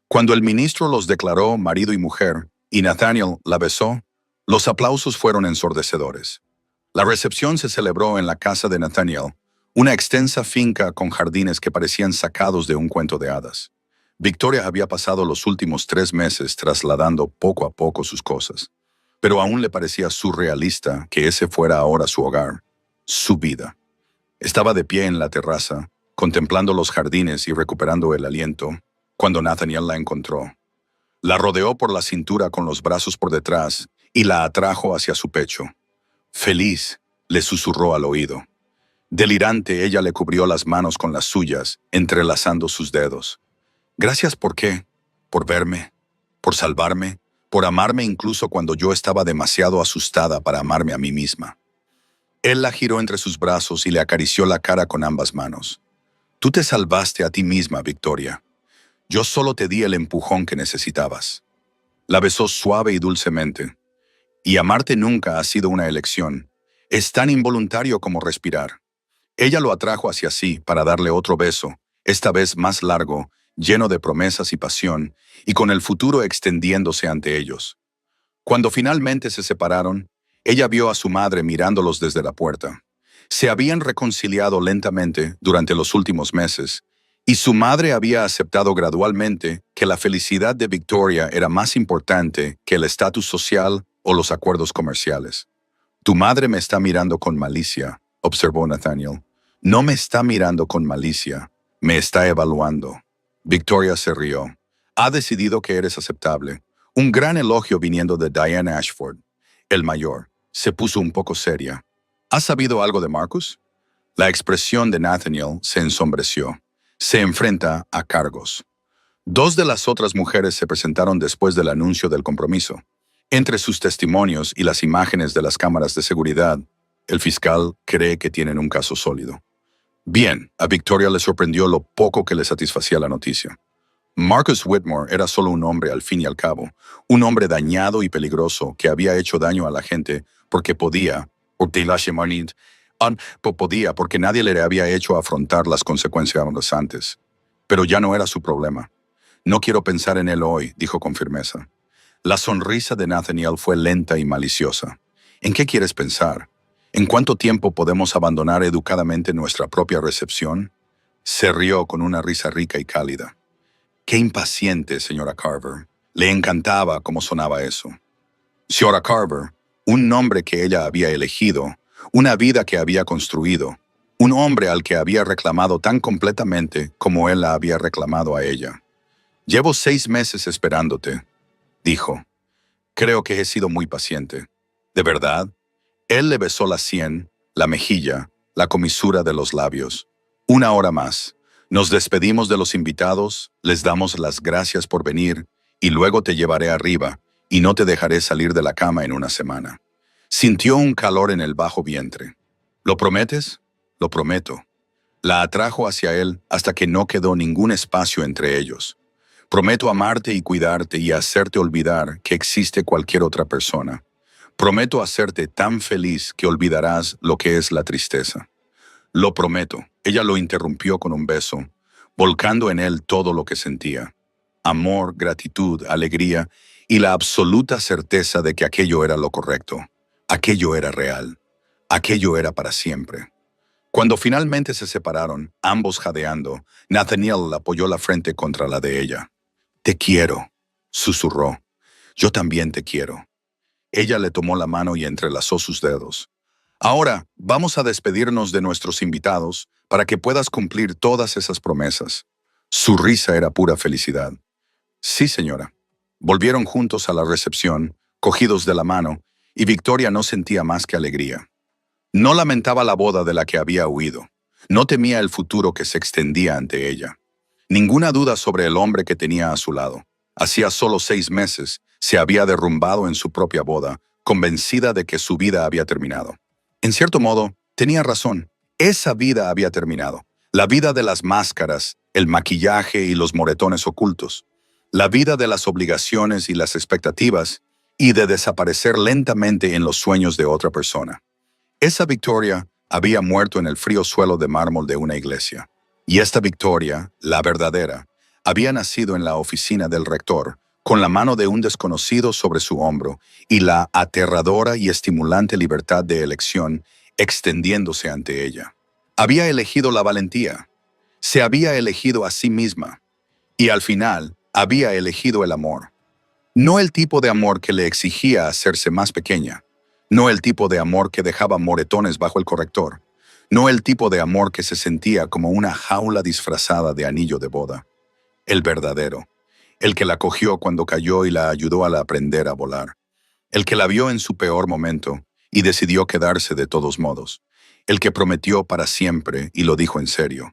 Cuando el ministro los declaró marido y mujer, y Nathaniel la besó, los aplausos fueron ensordecedores. La recepción se celebró en la casa de Nathaniel, una extensa finca con jardines que parecían sacados de un cuento de hadas. Victoria había pasado los últimos 3 meses trasladando poco a poco sus cosas, pero aún le parecía surrealista que ese fuera ahora su hogar, su vida. Estaba de pie en la terraza, contemplando los jardines y recuperando el aliento, cuando Nathaniel la encontró. La rodeó por la cintura con los brazos por detrás y la atrajo hacia su pecho. «Feliz», le susurró al oído. Delirante, ella le cubrió las manos con las suyas, entrelazando sus dedos. «Gracias, ¿por qué? ¿Por verme? ¿Por salvarme? por amarme incluso cuando yo estaba demasiado asustada para amarme a mí misma. Él la giró entre sus brazos y le acarició la cara con ambas manos. Tú te salvaste a ti misma, Victoria. Yo solo te di el empujón que necesitabas. La besó suave y dulcemente. Y amarte nunca ha sido una elección. Es tan involuntario como respirar. Ella lo atrajo hacia sí para darle otro beso, esta vez más largo, lleno de promesas y pasión, y con el futuro extendiéndose ante ellos. Cuando finalmente se separaron, ella vio a su madre mirándolos desde la puerta. Se habían reconciliado lentamente durante los últimos meses, y su madre había aceptado gradualmente que la felicidad de Victoria era más importante que el estatus social o los acuerdos comerciales. Tu madre me está mirando con malicia, observó Nathaniel. No me está mirando con malicia, me está evaluando. Victoria se rió. Ha decidido que eres aceptable. Un gran elogio viniendo de Diane Ashford. El mayor se puso un poco seria. ¿Has sabido algo de Marcus? La expresión de Nathaniel se ensombreció. Se enfrenta a cargos. Dos de las otras mujeres se presentaron después del anuncio del compromiso. Entre sus testimonios y las imágenes de las cámaras de seguridad, el fiscal cree que tienen un caso sólido. Bien, a Victoria le sorprendió lo poco que le satisfacía la noticia. Marcus Whitmore era solo un hombre al fin y al cabo, un hombre dañado y peligroso que había hecho daño a la gente porque podía porque nadie le había hecho afrontar las consecuencias antes. Pero ya no era su problema. No quiero pensar en él hoy, dijo con firmeza. La sonrisa de Nathaniel fue lenta y maliciosa. ¿En qué quieres pensar? ¿En cuánto tiempo podemos abandonar educadamente nuestra propia recepción? Se rió con una risa rica y cálida. Qué impaciente, señora Carver. Le encantaba cómo sonaba eso. Señora Carver, un nombre que ella había elegido, una vida que había construido, un hombre al que había reclamado tan completamente como él la había reclamado a ella. Llevo 6 meses esperándote, dijo. Creo que he sido muy paciente. ¿De verdad? Él le besó la sien, la mejilla, la comisura de los labios. 1 hora más. Nos despedimos de los invitados, les damos las gracias por venir, y luego te llevaré arriba, y no te dejaré salir de la cama en 1 semana. Sintió un calor en el bajo vientre. ¿Lo prometes? Lo prometo. La atrajo hacia él hasta que no quedó ningún espacio entre ellos. Prometo amarte y cuidarte y hacerte olvidar que existe cualquier otra persona. Prometo hacerte tan feliz que olvidarás lo que es la tristeza. Lo prometo. Ella lo interrumpió con un beso, volcando en él todo lo que sentía. Amor, gratitud, alegría y la absoluta certeza de que aquello era lo correcto. Aquello era real. Aquello era para siempre. Cuando finalmente se separaron, ambos jadeando, Nathaniel apoyó la frente contra la de ella. Te quiero, susurró. Yo también te quiero. Ella le tomó la mano y entrelazó sus dedos. Ahora, vamos a despedirnos de nuestros invitados para que puedas cumplir todas esas promesas. Su risa era pura felicidad. Sí, señora. Volvieron juntos a la recepción, cogidos de la mano, y Victoria no sentía más que alegría. No lamentaba la boda de la que había huido. No temía el futuro que se extendía ante ella. Ninguna duda sobre el hombre que tenía a su lado. Hacía solo 6 meses, se había derrumbado en su propia boda, convencida de que su vida había terminado. En cierto modo, tenía razón. Esa vida había terminado. La vida de las máscaras, el maquillaje y los moretones ocultos. La vida de las obligaciones y las expectativas, y de desaparecer lentamente en los sueños de otra persona. Esa Victoria había muerto en el frío suelo de mármol de una iglesia. Y esta Victoria, la verdadera, había nacido en la oficina del rector, con la mano de un desconocido sobre su hombro y la aterradora y estimulante libertad de elección extendiéndose ante ella. Había elegido la valentía, se había elegido a sí misma y al final había elegido el amor. No el tipo de amor que le exigía hacerse más pequeña, no el tipo de amor que dejaba moretones bajo el corrector, no el tipo de amor que se sentía como una jaula disfrazada de anillo de boda. El verdadero. El que la cogió cuando cayó y la ayudó a aprender a volar. El que la vio en su peor momento y decidió quedarse de todos modos. El que prometió para siempre y lo dijo en serio.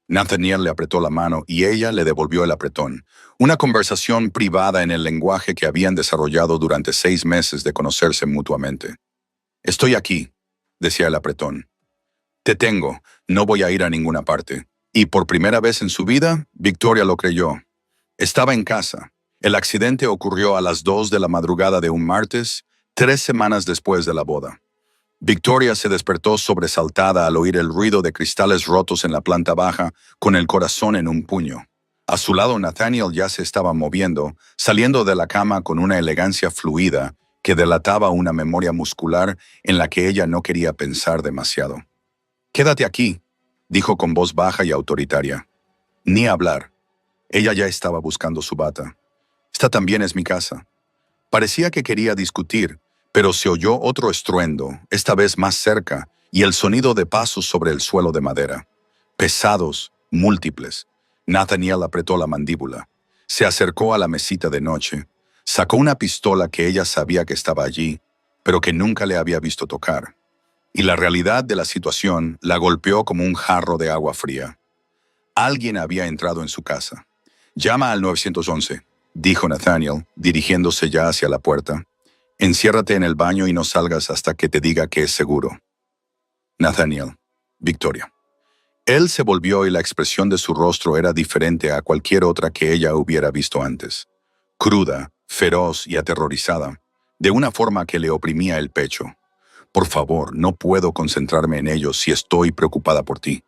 Nathaniel le apretó la mano y ella le devolvió el apretón. Una conversación privada en el lenguaje que habían desarrollado durante 6 meses de conocerse mutuamente. Estoy aquí, decía el apretón. Te tengo, no voy a ir a ninguna parte. Y por primera vez en su vida, Victoria lo creyó. Estaba en casa. El accidente ocurrió a las 2 de la madrugada de un martes, 3 semanas después de la boda. Victoria se despertó sobresaltada al oír el ruido de cristales rotos en la planta baja, con el corazón en un puño. A su lado, Nathaniel ya se estaba moviendo, saliendo de la cama con una elegancia fluida que delataba una memoria muscular en la que ella no quería pensar demasiado. «Quédate aquí», dijo con voz baja y autoritaria. «Ni hablar». Ella ya estaba buscando su bata. «Esta también es mi casa». Parecía que quería discutir, pero se oyó otro estruendo, esta vez más cerca, y el sonido de pasos sobre el suelo de madera. Pesados, múltiples. Nathaniel apretó la mandíbula. Se acercó a la mesita de noche. Sacó una pistola que ella sabía que estaba allí, pero que nunca le había visto tocar. Y la realidad de la situación la golpeó como un jarro de agua fría. Alguien había entrado en su casa. «Llama al 911», dijo Nathaniel, dirigiéndose ya hacia la puerta. «Enciérrate en el baño y no salgas hasta que te diga que es seguro». Nathaniel. Victoria. Él se volvió y la expresión de su rostro era diferente a cualquier otra que ella hubiera visto antes. Cruda, feroz y aterrorizada, de una forma que le oprimía el pecho. «Por favor, no puedo concentrarme en ello si estoy preocupada por ti.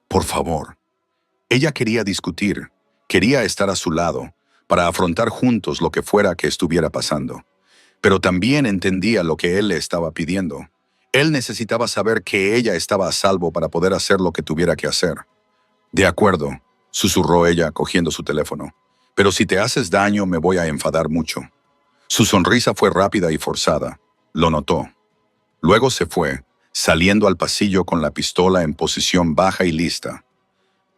Por favor». Ella quería discutir, quería estar a su lado, para afrontar juntos lo que fuera que estuviera pasando. Pero también entendía lo que él le estaba pidiendo. Él necesitaba saber que ella estaba a salvo para poder hacer lo que tuviera que hacer. «De acuerdo», susurró ella cogiendo su teléfono. «Pero si te haces daño me voy a enfadar mucho». Su sonrisa fue rápida y forzada. Lo notó. Luego se fue, saliendo al pasillo con la pistola en posición baja y lista.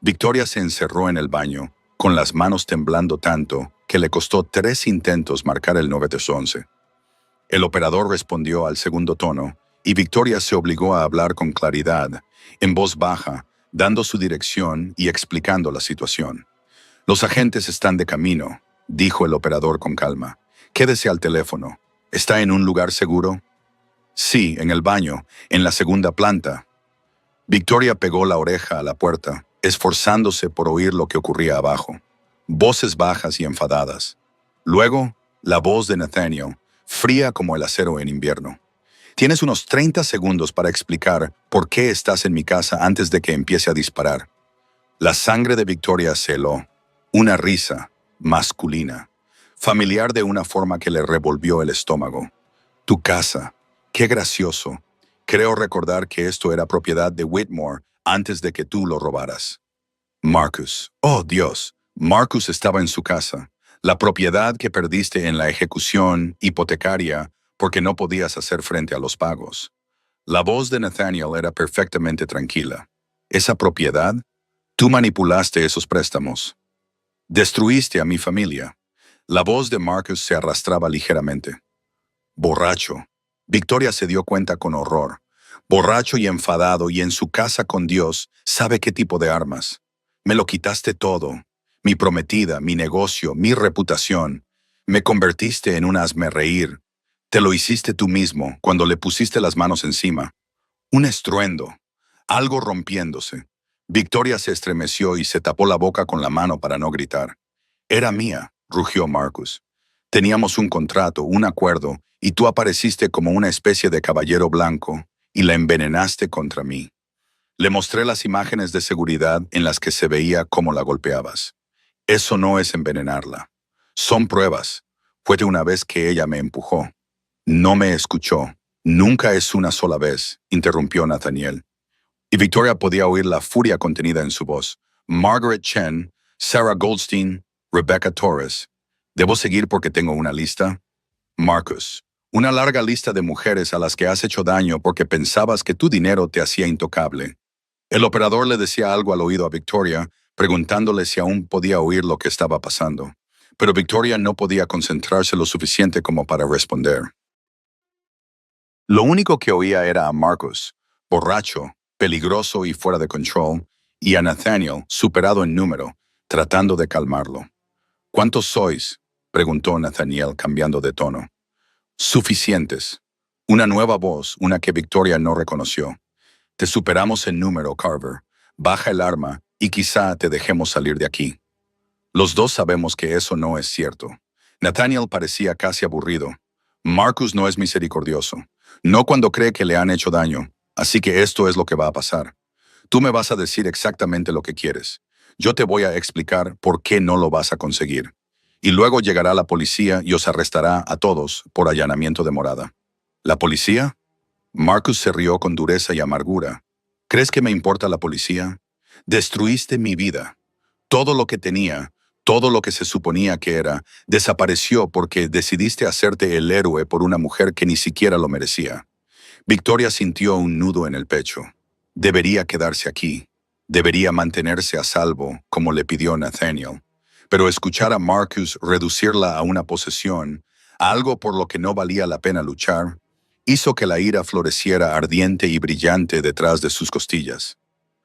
Victoria se encerró en el baño, con las manos temblando tanto que le costó 3 intentos marcar el 911. El operador respondió al segundo tono y Victoria se obligó a hablar con claridad, en voz baja, dando su dirección y explicando la situación. «Los agentes están de camino», dijo el operador con calma. «Quédese al teléfono. ¿Está en un lugar seguro?» «Sí, en el baño, en la segunda planta». Victoria pegó la oreja a la puerta, esforzándose por oír lo que ocurría abajo. Voces bajas y enfadadas. Luego, la voz de Nathaniel, fría como el acero en invierno. «Tienes unos 30 segundos para explicar por qué estás en mi casa antes de que empiece a disparar». La sangre de Victoria se heló. Una risa, masculina, familiar de una forma que le revolvió el estómago. «Tu casa. Qué gracioso. Creo recordar que esto era propiedad de Whitmore antes de que tú lo robaras». Marcus. Oh, Dios. Marcus estaba en su casa. La propiedad que perdiste en la ejecución hipotecaria porque no podías hacer frente a los pagos. La voz de Nathaniel era perfectamente tranquila. ¿Esa propiedad? Tú manipulaste esos préstamos. Destruiste a mi familia. La voz de Marcus se arrastraba ligeramente. Borracho. Victoria se dio cuenta con horror. Borracho y enfadado y en su casa con Dios, ¿sabe qué tipo de armas? Me lo quitaste todo. Mi prometida, mi negocio, mi reputación. Me convertiste en un hazmerreír. Te lo hiciste tú mismo cuando le pusiste las manos encima. Un estruendo. Algo rompiéndose. Victoria se estremeció y se tapó la boca con la mano para no gritar. «Era mía», rugió Marcus. «Teníamos un contrato, un acuerdo, y tú apareciste como una especie de caballero blanco y la envenenaste contra mí». Le mostré las imágenes de seguridad en las que se veía cómo la golpeabas. «Eso no es envenenarla. Son pruebas. Fue de una vez que ella me empujó». «No me escuchó. Nunca es una sola vez», interrumpió Nathaniel. Y Victoria podía oír la furia contenida en su voz. «Margaret Chen, Sarah Goldstein, Rebecca Torres. ¿Debo seguir porque tengo una lista?» Marcus. «Una larga lista de mujeres a las que has hecho daño porque pensabas que tu dinero te hacía intocable». El operador le decía algo al oído a Victoria, preguntándole si aún podía oír lo que estaba pasando. Pero Victoria no podía concentrarse lo suficiente como para responder. Lo único que oía era a Marcus, borracho, peligroso y fuera de control, y a Nathaniel, superado en número, tratando de calmarlo. ¿Cuántos sois?, preguntó Nathaniel cambiando de tono. Suficientes. Una nueva voz, una que Victoria no reconoció. Te superamos en número, Carver. Baja el arma y quizá te dejemos salir de aquí. Los dos sabemos que eso no es cierto. Nathaniel parecía casi aburrido. Marcus no es misericordioso. No cuando cree que le han hecho daño. Así que esto es lo que va a pasar. Tú me vas a decir exactamente lo que quieres. Yo te voy a explicar por qué no lo vas a conseguir. Y luego llegará la policía y os arrestará a todos por allanamiento de morada. ¿La policía? Marcus se rió con dureza y amargura. ¿Crees que me importa la policía? Destruiste mi vida. Todo lo que tenía, todo lo que se suponía que era, desapareció porque decidiste hacerte el héroe por una mujer que ni siquiera lo merecía. Victoria sintió un nudo en el pecho. Debería quedarse aquí. Debería mantenerse a salvo, como le pidió Nathaniel. Pero escuchar a Marcus reducirla a una posesión, a algo por lo que no valía la pena luchar, hizo que la ira floreciera ardiente y brillante detrás de sus costillas.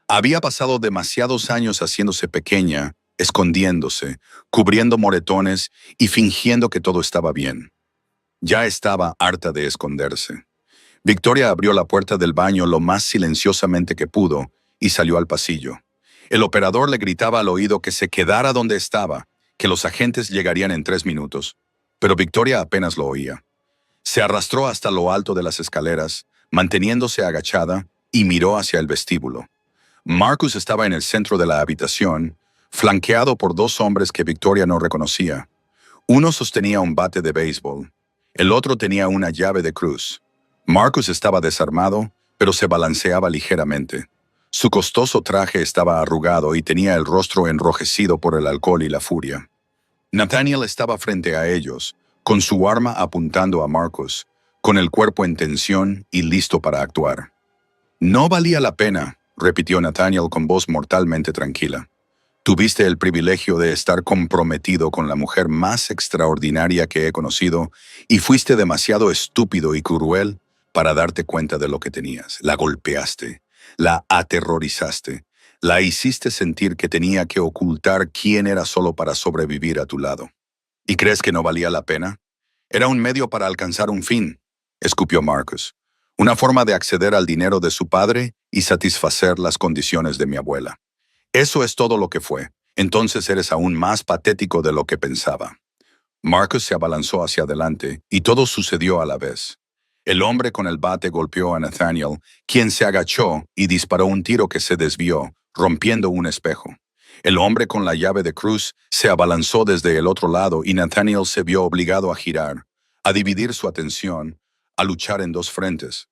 Había pasado demasiados años haciéndose pequeña, escondiéndose, cubriendo moretones y fingiendo que todo estaba bien. Ya estaba harta de esconderse. Victoria abrió la puerta del baño lo más silenciosamente que pudo y salió al pasillo. El operador le gritaba al oído que se quedara donde estaba, que los agentes llegarían en 3 minutos, pero Victoria apenas lo oía. Se arrastró hasta lo alto de las escaleras, manteniéndose agachada, y miró hacia el vestíbulo. Marcus estaba en el centro de la habitación, flanqueado por 2 hombres que Victoria no reconocía. Uno sostenía un bate de béisbol, el otro tenía una llave de cruz. Marcus estaba desarmado, pero se balanceaba ligeramente. Su costoso traje estaba arrugado y tenía el rostro enrojecido por el alcohol y la furia. Nathaniel estaba frente a ellos, con su arma apuntando a Marcus, con el cuerpo en tensión y listo para actuar. No valía la pena, repitió Nathaniel con voz mortalmente tranquila. Tuviste el privilegio de estar comprometido con la mujer más extraordinaria que he conocido y fuiste demasiado estúpido y cruel para darte cuenta de lo que tenías. La golpeaste, la aterrorizaste, la hiciste sentir que tenía que ocultar quién era solo para sobrevivir a tu lado. ¿Y crees que no valía la pena? Era un medio para alcanzar un fin, escupió Marcus. Una forma de acceder al dinero de su padre y satisfacer las condiciones de mi abuela. Eso es todo lo que fue. Entonces eres aún más patético de lo que pensaba. Marcus se abalanzó hacia adelante y todo sucedió a la vez. El hombre con el bate golpeó a Nathaniel, quien se agachó y disparó un tiro que se desvió, rompiendo un espejo. El hombre con la llave de cruz se abalanzó desde el otro lado y Nathaniel se vio obligado a girar, a dividir su atención, a luchar en 2 frentes.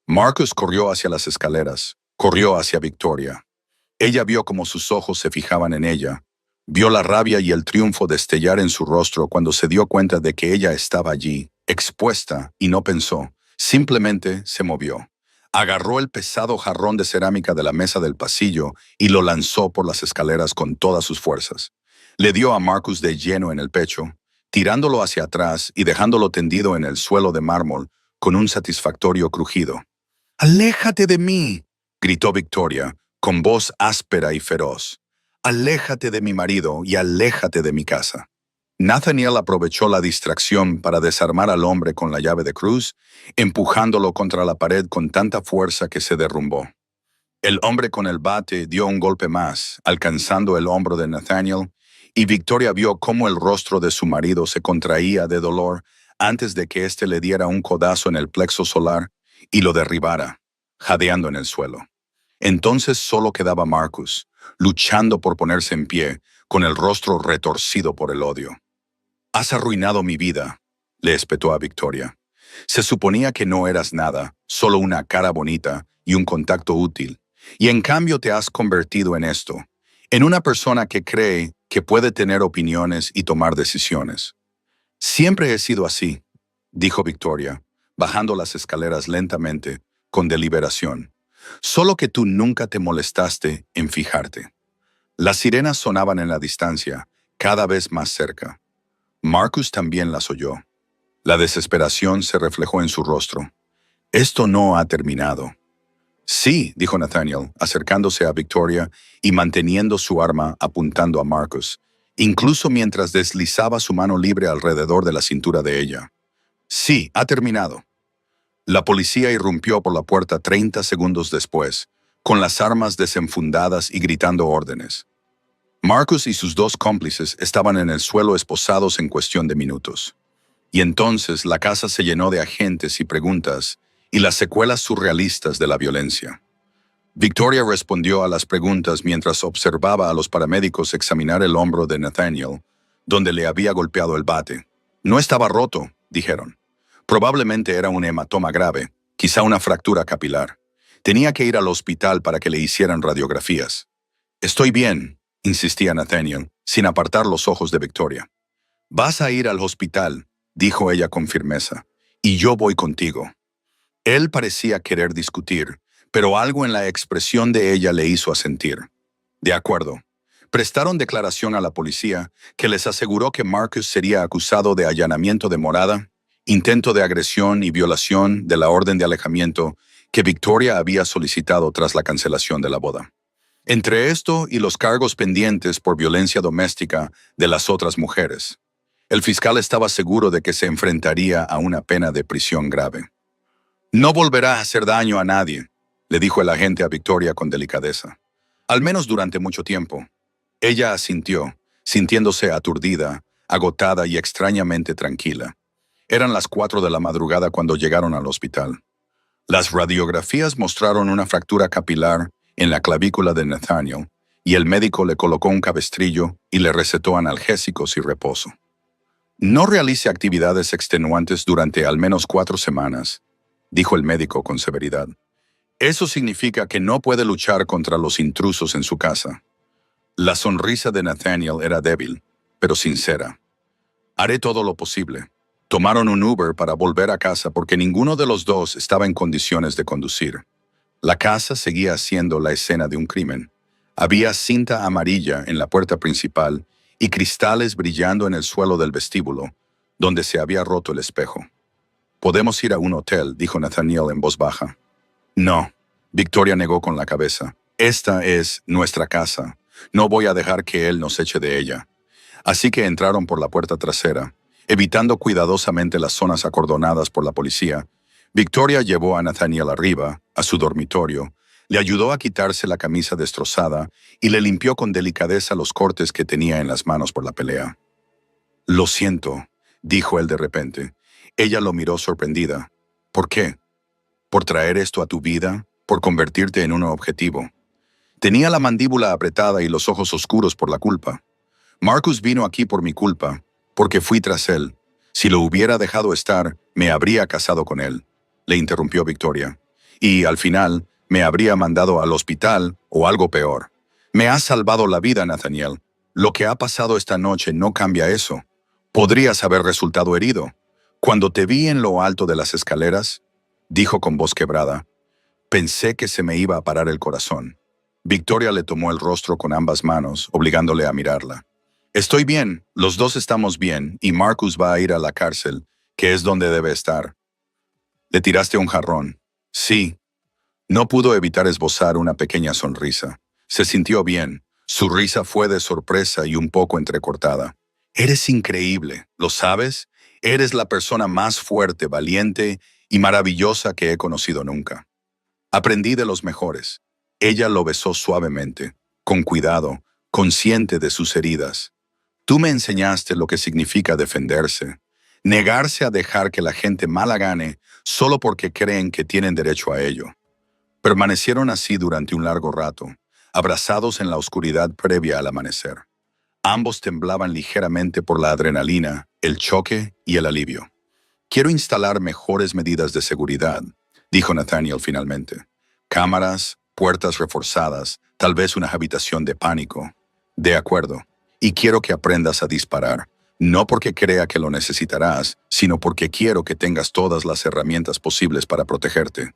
Marcus corrió hacia las escaleras, corrió hacia Victoria. Ella vio cómo sus ojos se fijaban en ella. Vio la rabia y el triunfo destellar en su rostro cuando se dio cuenta de que ella estaba allí, expuesta, y no pensó. Simplemente se movió. Agarró el pesado jarrón de cerámica de la mesa del pasillo y lo lanzó por las escaleras con todas sus fuerzas. Le dio a Marcus de lleno en el pecho, tirándolo hacia atrás y dejándolo tendido en el suelo de mármol con un satisfactorio crujido. «¡Aléjate de mí!», gritó Victoria, con voz áspera y feroz. «Aléjate de mi marido y aléjate de mi casa». Nathaniel aprovechó la distracción para desarmar al hombre con la llave de cruz, empujándolo contra la pared con tanta fuerza que se derrumbó. El hombre con el bate dio un golpe más, alcanzando el hombro de Nathaniel, y Victoria vio cómo el rostro de su marido se contraía de dolor antes de que éste le diera un codazo en el plexo solar y lo derribara, jadeando en el suelo. Entonces solo quedaba Marcus, luchando por ponerse en pie, con el rostro retorcido por el odio. «Has arruinado mi vida», le espetó a Victoria. «Se suponía que no eras nada, solo una cara bonita y un contacto útil, y en cambio te has convertido en esto, en una persona que cree que puede tener opiniones y tomar decisiones». «Siempre he sido así», dijo Victoria, bajando las escaleras lentamente, con deliberación. «Solo que tú nunca te molestaste en fijarte». Las sirenas sonaban en la distancia, cada vez más cerca. Marcus también las oyó. La desesperación se reflejó en su rostro. «Esto no ha terminado». Sí, dijo Nathaniel, acercándose a Victoria y manteniendo su arma apuntando a Marcus, incluso mientras deslizaba su mano libre alrededor de la cintura de ella. Sí, ha terminado. La policía irrumpió por la puerta 30 segundos después, con las armas desenfundadas y gritando órdenes. Marcus y sus dos cómplices estaban en el suelo esposados en cuestión de minutos. Y entonces la casa se llenó de agentes y preguntas, y las secuelas surrealistas de la violencia. Victoria respondió a las preguntas mientras observaba a los paramédicos examinar el hombro de Nathaniel, donde le había golpeado el bate. No estaba roto, dijeron. Probablemente era un hematoma grave, quizá una fractura capilar. Tenía que ir al hospital para que le hicieran radiografías. Estoy bien, insistía Nathaniel, sin apartar los ojos de Victoria. Vas a ir al hospital, dijo ella con firmeza, y yo voy contigo. Él parecía querer discutir, pero algo en la expresión de ella le hizo asentir. De acuerdo. Prestaron declaración a la policía, que les aseguró que Marcus sería acusado de allanamiento de morada, intento de agresión y violación de la orden de alejamiento que Victoria había solicitado tras la cancelación de la boda. Entre esto y los cargos pendientes por violencia doméstica de las otras mujeres, el fiscal estaba seguro de que se enfrentaría a una pena de prisión grave. No volverá a hacer daño a nadie, le dijo el agente a Victoria con delicadeza. Al menos durante mucho tiempo. Ella asintió, sintiéndose aturdida, agotada y extrañamente tranquila. Eran las 4 de la madrugada cuando llegaron al hospital. Las radiografías mostraron una fractura capilar en la clavícula de Nathaniel, y el médico le colocó un cabestrillo y le recetó analgésicos y reposo. No realice actividades extenuantes durante al menos 4 semanas, dijo el médico con severidad. Eso significa que no puede luchar contra los intrusos en su casa. La sonrisa de Nathaniel era débil, pero sincera. Haré todo lo posible. Tomaron un Uber para volver a casa porque ninguno de los dos estaba en condiciones de conducir. La casa seguía siendo la escena de un crimen. Había cinta amarilla en la puerta principal y cristales brillando en el suelo del vestíbulo, donde se había roto el espejo. «Podemos ir a un hotel», dijo Nathaniel en voz baja. «No», Victoria negó con la cabeza. «Esta es nuestra casa. No voy a dejar que él nos eche de ella». Así que entraron por la puerta trasera, evitando cuidadosamente las zonas acordonadas por la policía. Victoria llevó a Nathaniel arriba, a su dormitorio, le ayudó a quitarse la camisa destrozada y le limpió con delicadeza los cortes que tenía en las manos por la pelea. «Lo siento», dijo él de repente. Ella lo miró sorprendida. «¿Por qué? ¿Por traer esto a tu vida? ¿Por convertirte en un objetivo?» Tenía la mandíbula apretada y los ojos oscuros por la culpa. «Marcus vino aquí por mi culpa, porque fui tras él. Si lo hubiera dejado estar, me habría casado con él», le interrumpió Victoria. «Y, al final, me habría mandado al hospital o algo peor. Me has salvado la vida, Nathaniel. Lo que ha pasado esta noche no cambia eso. Podrías haber resultado herido. Cuando te vi en lo alto de las escaleras», dijo con voz quebrada, «pensé que se me iba a parar el corazón». Victoria le tomó el rostro con ambas manos, obligándole a mirarla. «Estoy bien, los dos estamos bien, y Marcus va a ir a la cárcel, que es donde debe estar». «¿Le tiraste un jarrón?» «Sí». No pudo evitar esbozar una pequeña sonrisa. Se sintió bien. Su risa fue de sorpresa y un poco entrecortada. «Eres increíble, ¿lo sabes? Eres la persona más fuerte, valiente y maravillosa que he conocido nunca. Aprendí de los mejores». Ella lo besó suavemente, con cuidado, consciente de sus heridas. «Tú me enseñaste lo que significa defenderse, negarse a dejar que la gente mala gane solo porque creen que tienen derecho a ello». Permanecieron así durante un largo rato, abrazados en la oscuridad previa al amanecer. Ambos temblaban ligeramente por la adrenalina, el choque y el alivio. «Quiero instalar mejores medidas de seguridad», dijo Nathaniel finalmente. «Cámaras, puertas reforzadas, tal vez una habitación de pánico». «De acuerdo. Y quiero que aprendas a disparar. No porque crea que lo necesitarás, sino porque quiero que tengas todas las herramientas posibles para protegerte».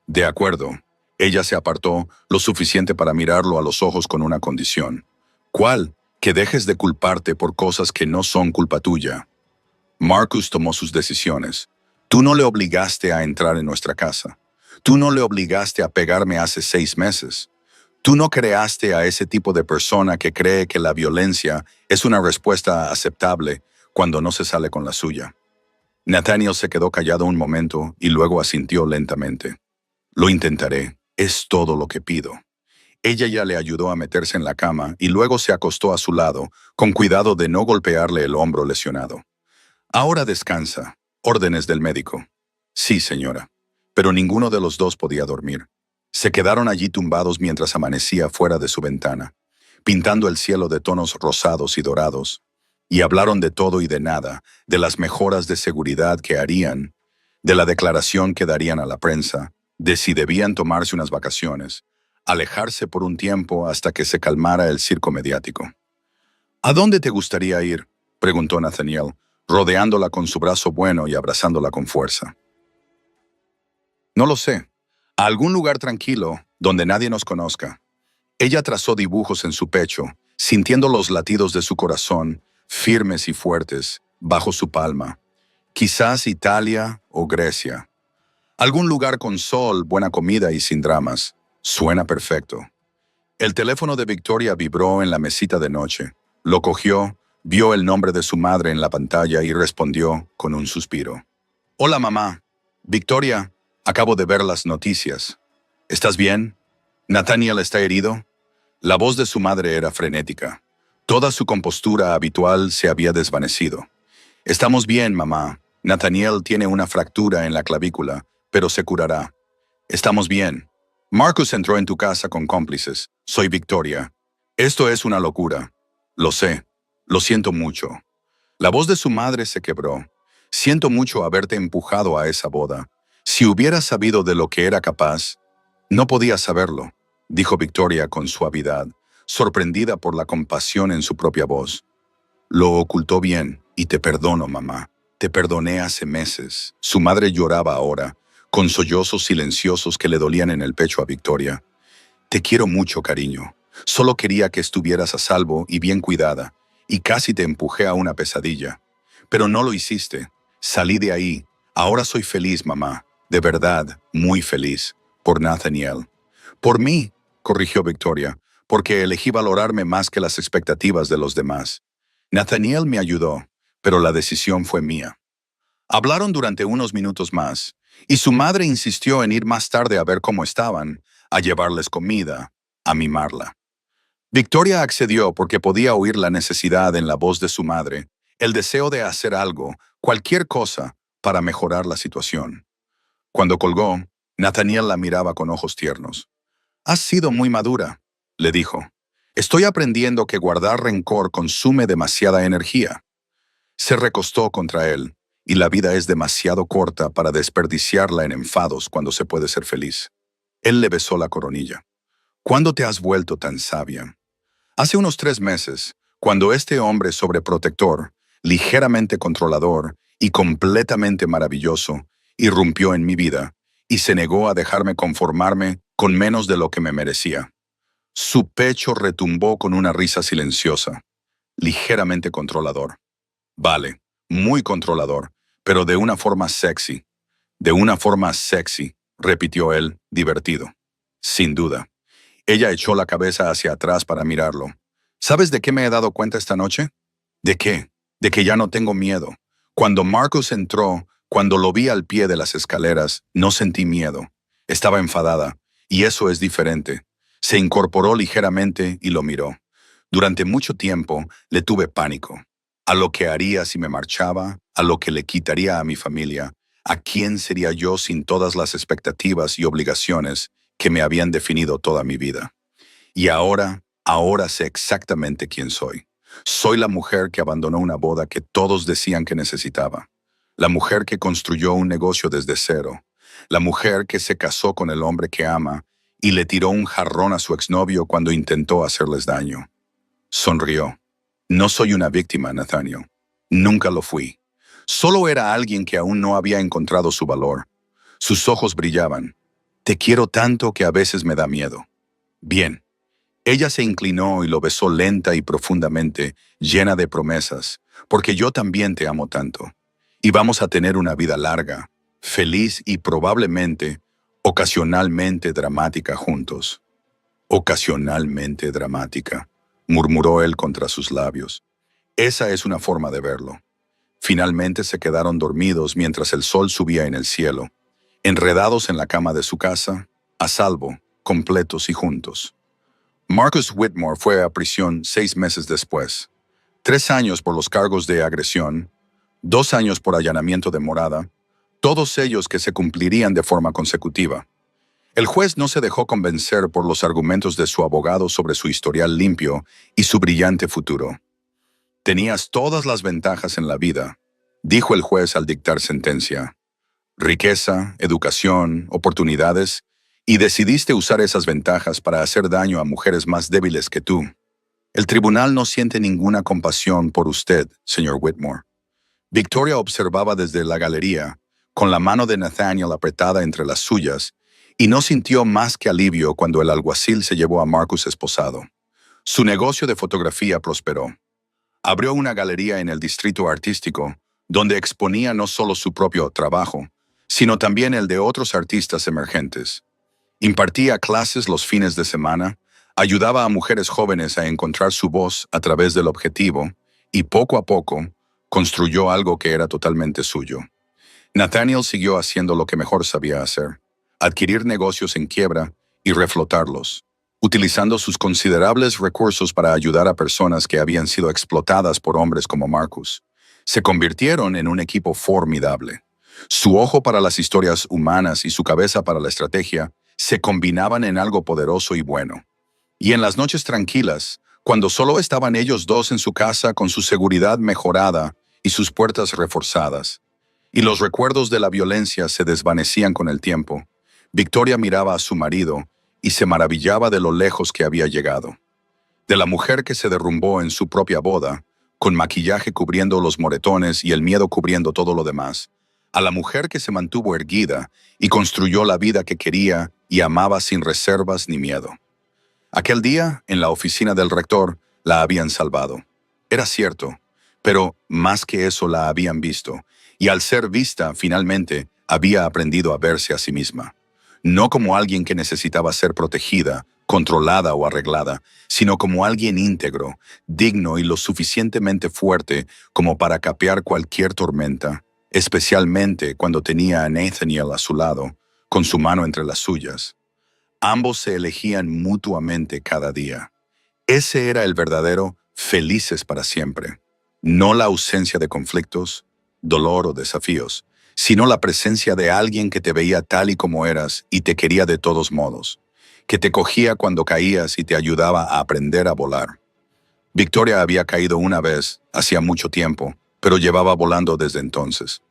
«De acuerdo». Ella se apartó lo suficiente para mirarlo a los ojos con una condición. «¿Cuál? Que dejes de culparte por cosas que no son culpa tuya». Marcus tomó sus decisiones. Tú no le obligaste a entrar en nuestra casa. Tú no le obligaste a pegarme hace 6 meses. Tú no creaste a ese tipo de persona que cree que la violencia es una respuesta aceptable cuando no se sale con la suya. Nathaniel se quedó callado un momento y luego asintió lentamente. Lo intentaré, es todo lo que pido. Ella ya le ayudó a meterse en la cama y luego se acostó a su lado, con cuidado de no golpearle el hombro lesionado. Ahora descansa. Órdenes del médico. Sí, señora. Pero ninguno de los dos podía dormir. Se quedaron allí tumbados mientras amanecía fuera de su ventana, pintando el cielo de tonos rosados y dorados, y hablaron de todo y de nada, de las mejoras de seguridad que harían, de la declaración que darían a la prensa, de si debían tomarse unas vacaciones, alejarse por un tiempo hasta que se calmara el circo mediático. ¿A dónde te gustaría ir?, preguntó Nathaniel, rodeándola con su brazo bueno y abrazándola con fuerza. No lo sé. A algún lugar tranquilo, donde nadie nos conozca. Ella trazó dibujos en su pecho, sintiendo los latidos de su corazón, firmes y fuertes, bajo su palma. Quizás Italia o Grecia. Algún lugar con sol, buena comida y sin dramas. Suena perfecto. El teléfono de Victoria vibró en la mesita de noche. Lo cogió, vio el nombre de su madre en la pantalla y respondió con un suspiro. Hola, mamá. Victoria, acabo de ver las noticias. ¿Estás bien? ¿Nathaniel está herido? La voz de su madre era frenética. Toda su compostura habitual se había desvanecido. Estamos bien, mamá. Nathaniel tiene una fractura en la clavícula, pero se curará. Estamos bien. Marcus entró en tu casa con cómplices. Soy Victoria. Esto es una locura. Lo sé. Lo siento mucho. La voz de su madre se quebró. Siento mucho haberte empujado a esa boda. Si hubieras sabido de lo que era capaz, no podías saberlo, dijo Victoria con suavidad, sorprendida por la compasión en su propia voz. Lo ocultó bien, y te perdono, mamá. Te perdoné hace meses. Su madre lloraba ahora, con sollozos silenciosos que le dolían en el pecho a Victoria. Te quiero mucho, cariño. Solo quería que estuvieras a salvo y bien cuidada, y casi te empujé a una pesadilla. Pero no lo hiciste. Salí de ahí. Ahora soy feliz, mamá. De verdad, muy feliz. Por Nathaniel. Por mí, corrigió Victoria, porque elegí valorarme más que las expectativas de los demás. Nathaniel me ayudó, pero la decisión fue mía. Hablaron durante unos minutos más, y su madre insistió en ir más tarde a ver cómo estaban, a llevarles comida, a mimarla. Victoria accedió porque podía oír la necesidad en la voz de su madre, el deseo de hacer algo, cualquier cosa, para mejorar la situación. Cuando colgó, Nathaniel la miraba con ojos tiernos. «Has sido muy madura», le dijo. «Estoy aprendiendo que guardar rencor consume demasiada energía». Se recostó contra él, y la vida es demasiado corta para desperdiciarla en enfados cuando se puede ser feliz. Él le besó la coronilla. «¿Cuándo te has vuelto tan sabia?» Hace unos 3 meses, cuando este hombre sobreprotector, ligeramente controlador y completamente maravilloso, irrumpió en mi vida y se negó a dejarme conformarme con menos de lo que me merecía. Su pecho retumbó con una risa silenciosa, ligeramente controlador. Vale, muy controlador, pero de una forma sexy. De una forma sexy, repitió él, divertido. Sin duda. Ella echó la cabeza hacia atrás para mirarlo. ¿Sabes de qué me he dado cuenta esta noche? ¿De qué? De que ya no tengo miedo. Cuando Marcus entró, cuando lo vi al pie de las escaleras, no sentí miedo. Estaba enfadada, y eso es diferente. Se incorporó ligeramente y lo miró. Durante mucho tiempo le tuve pánico. A lo que haría si me marchaba, a lo que le quitaría a mi familia, a quién sería yo sin todas las expectativas y obligaciones que me habían definido toda mi vida. Y ahora sé exactamente quién soy. Soy la mujer que abandonó una boda que todos decían que necesitaba. La mujer que construyó un negocio desde cero. La mujer que se casó con el hombre que ama y le tiró un jarrón a su exnovio cuando intentó hacerles daño. Sonrió. No soy una víctima, Nathaniel. Nunca lo fui. Solo era alguien que aún no había encontrado su valor. Sus ojos brillaban. Te quiero tanto que a veces me da miedo. Bien. Ella se inclinó y lo besó lenta y profundamente, llena de promesas, porque yo también te amo tanto. Y vamos a tener una vida larga, feliz y probablemente Ocasionalmente dramática juntos. Ocasionalmente dramática, murmuró él contra sus labios. Esa es una forma de verlo. Finalmente se quedaron dormidos mientras el sol subía en el cielo, enredados en la cama de su casa, a salvo, completos y juntos. Marcus Whitmore fue a prisión 6 meses después. 3 años por los cargos de agresión, 2 años por allanamiento de morada, todos ellos que se cumplirían de forma consecutiva. El juez no se dejó convencer por los argumentos de su abogado sobre su historial limpio y su brillante futuro. Tenías todas las ventajas en la vida, dijo el juez al dictar sentencia. Riqueza, educación, oportunidades, y decidiste usar esas ventajas para hacer daño a mujeres más débiles que tú. El tribunal no siente ninguna compasión por usted, señor Whitmore. Victoria observaba desde la galería, con la mano de Nathaniel apretada entre las suyas, y no sintió más que alivio cuando el alguacil se llevó a Marcus esposado. Su negocio de fotografía prosperó. Abrió una galería en el distrito artístico, donde exponía no solo su propio trabajo, sino también el de otros artistas emergentes. Impartía clases los fines de semana, ayudaba a mujeres jóvenes a encontrar su voz a través del objetivo, y poco a poco construyó algo que era totalmente suyo. Nathaniel siguió haciendo lo que mejor sabía hacer: adquirir negocios en quiebra y reflotarlos, utilizando sus considerables recursos para ayudar a personas que habían sido explotadas por hombres como Marcus. Se convirtieron en un equipo formidable. Su ojo para las historias humanas y su cabeza para la estrategia se combinaban en algo poderoso y bueno. Y en las noches tranquilas, cuando solo estaban ellos dos en su casa con su seguridad mejorada y sus puertas reforzadas, y los recuerdos de la violencia se desvanecían con el tiempo, Victoria miraba a su marido y se maravillaba de lo lejos que había llegado. De la mujer que se derrumbó en su propia boda, con maquillaje cubriendo los moretones y el miedo cubriendo todo lo demás, a la mujer que se mantuvo erguida y construyó la vida que quería y amaba sin reservas ni miedo. Aquel día, en la oficina del rector, la habían salvado. Era cierto, pero más que eso la habían visto, y al ser vista, finalmente, había aprendido a verse a sí misma. No como alguien que necesitaba ser protegida, controlada o arreglada, sino como alguien íntegro, digno y lo suficientemente fuerte como para capear cualquier tormenta, especialmente cuando tenía a Nathaniel a su lado, con su mano entre las suyas. Ambos se elegían mutuamente cada día. Ese era el verdadero felices para siempre. No la ausencia de conflictos, dolor o desafíos, sino la presencia de alguien que te veía tal y como eras y te quería de todos modos, que te cogía cuando caías y te ayudaba a aprender a volar. Victoria había caído una vez, hacía mucho tiempo, pero llevaba volando desde entonces.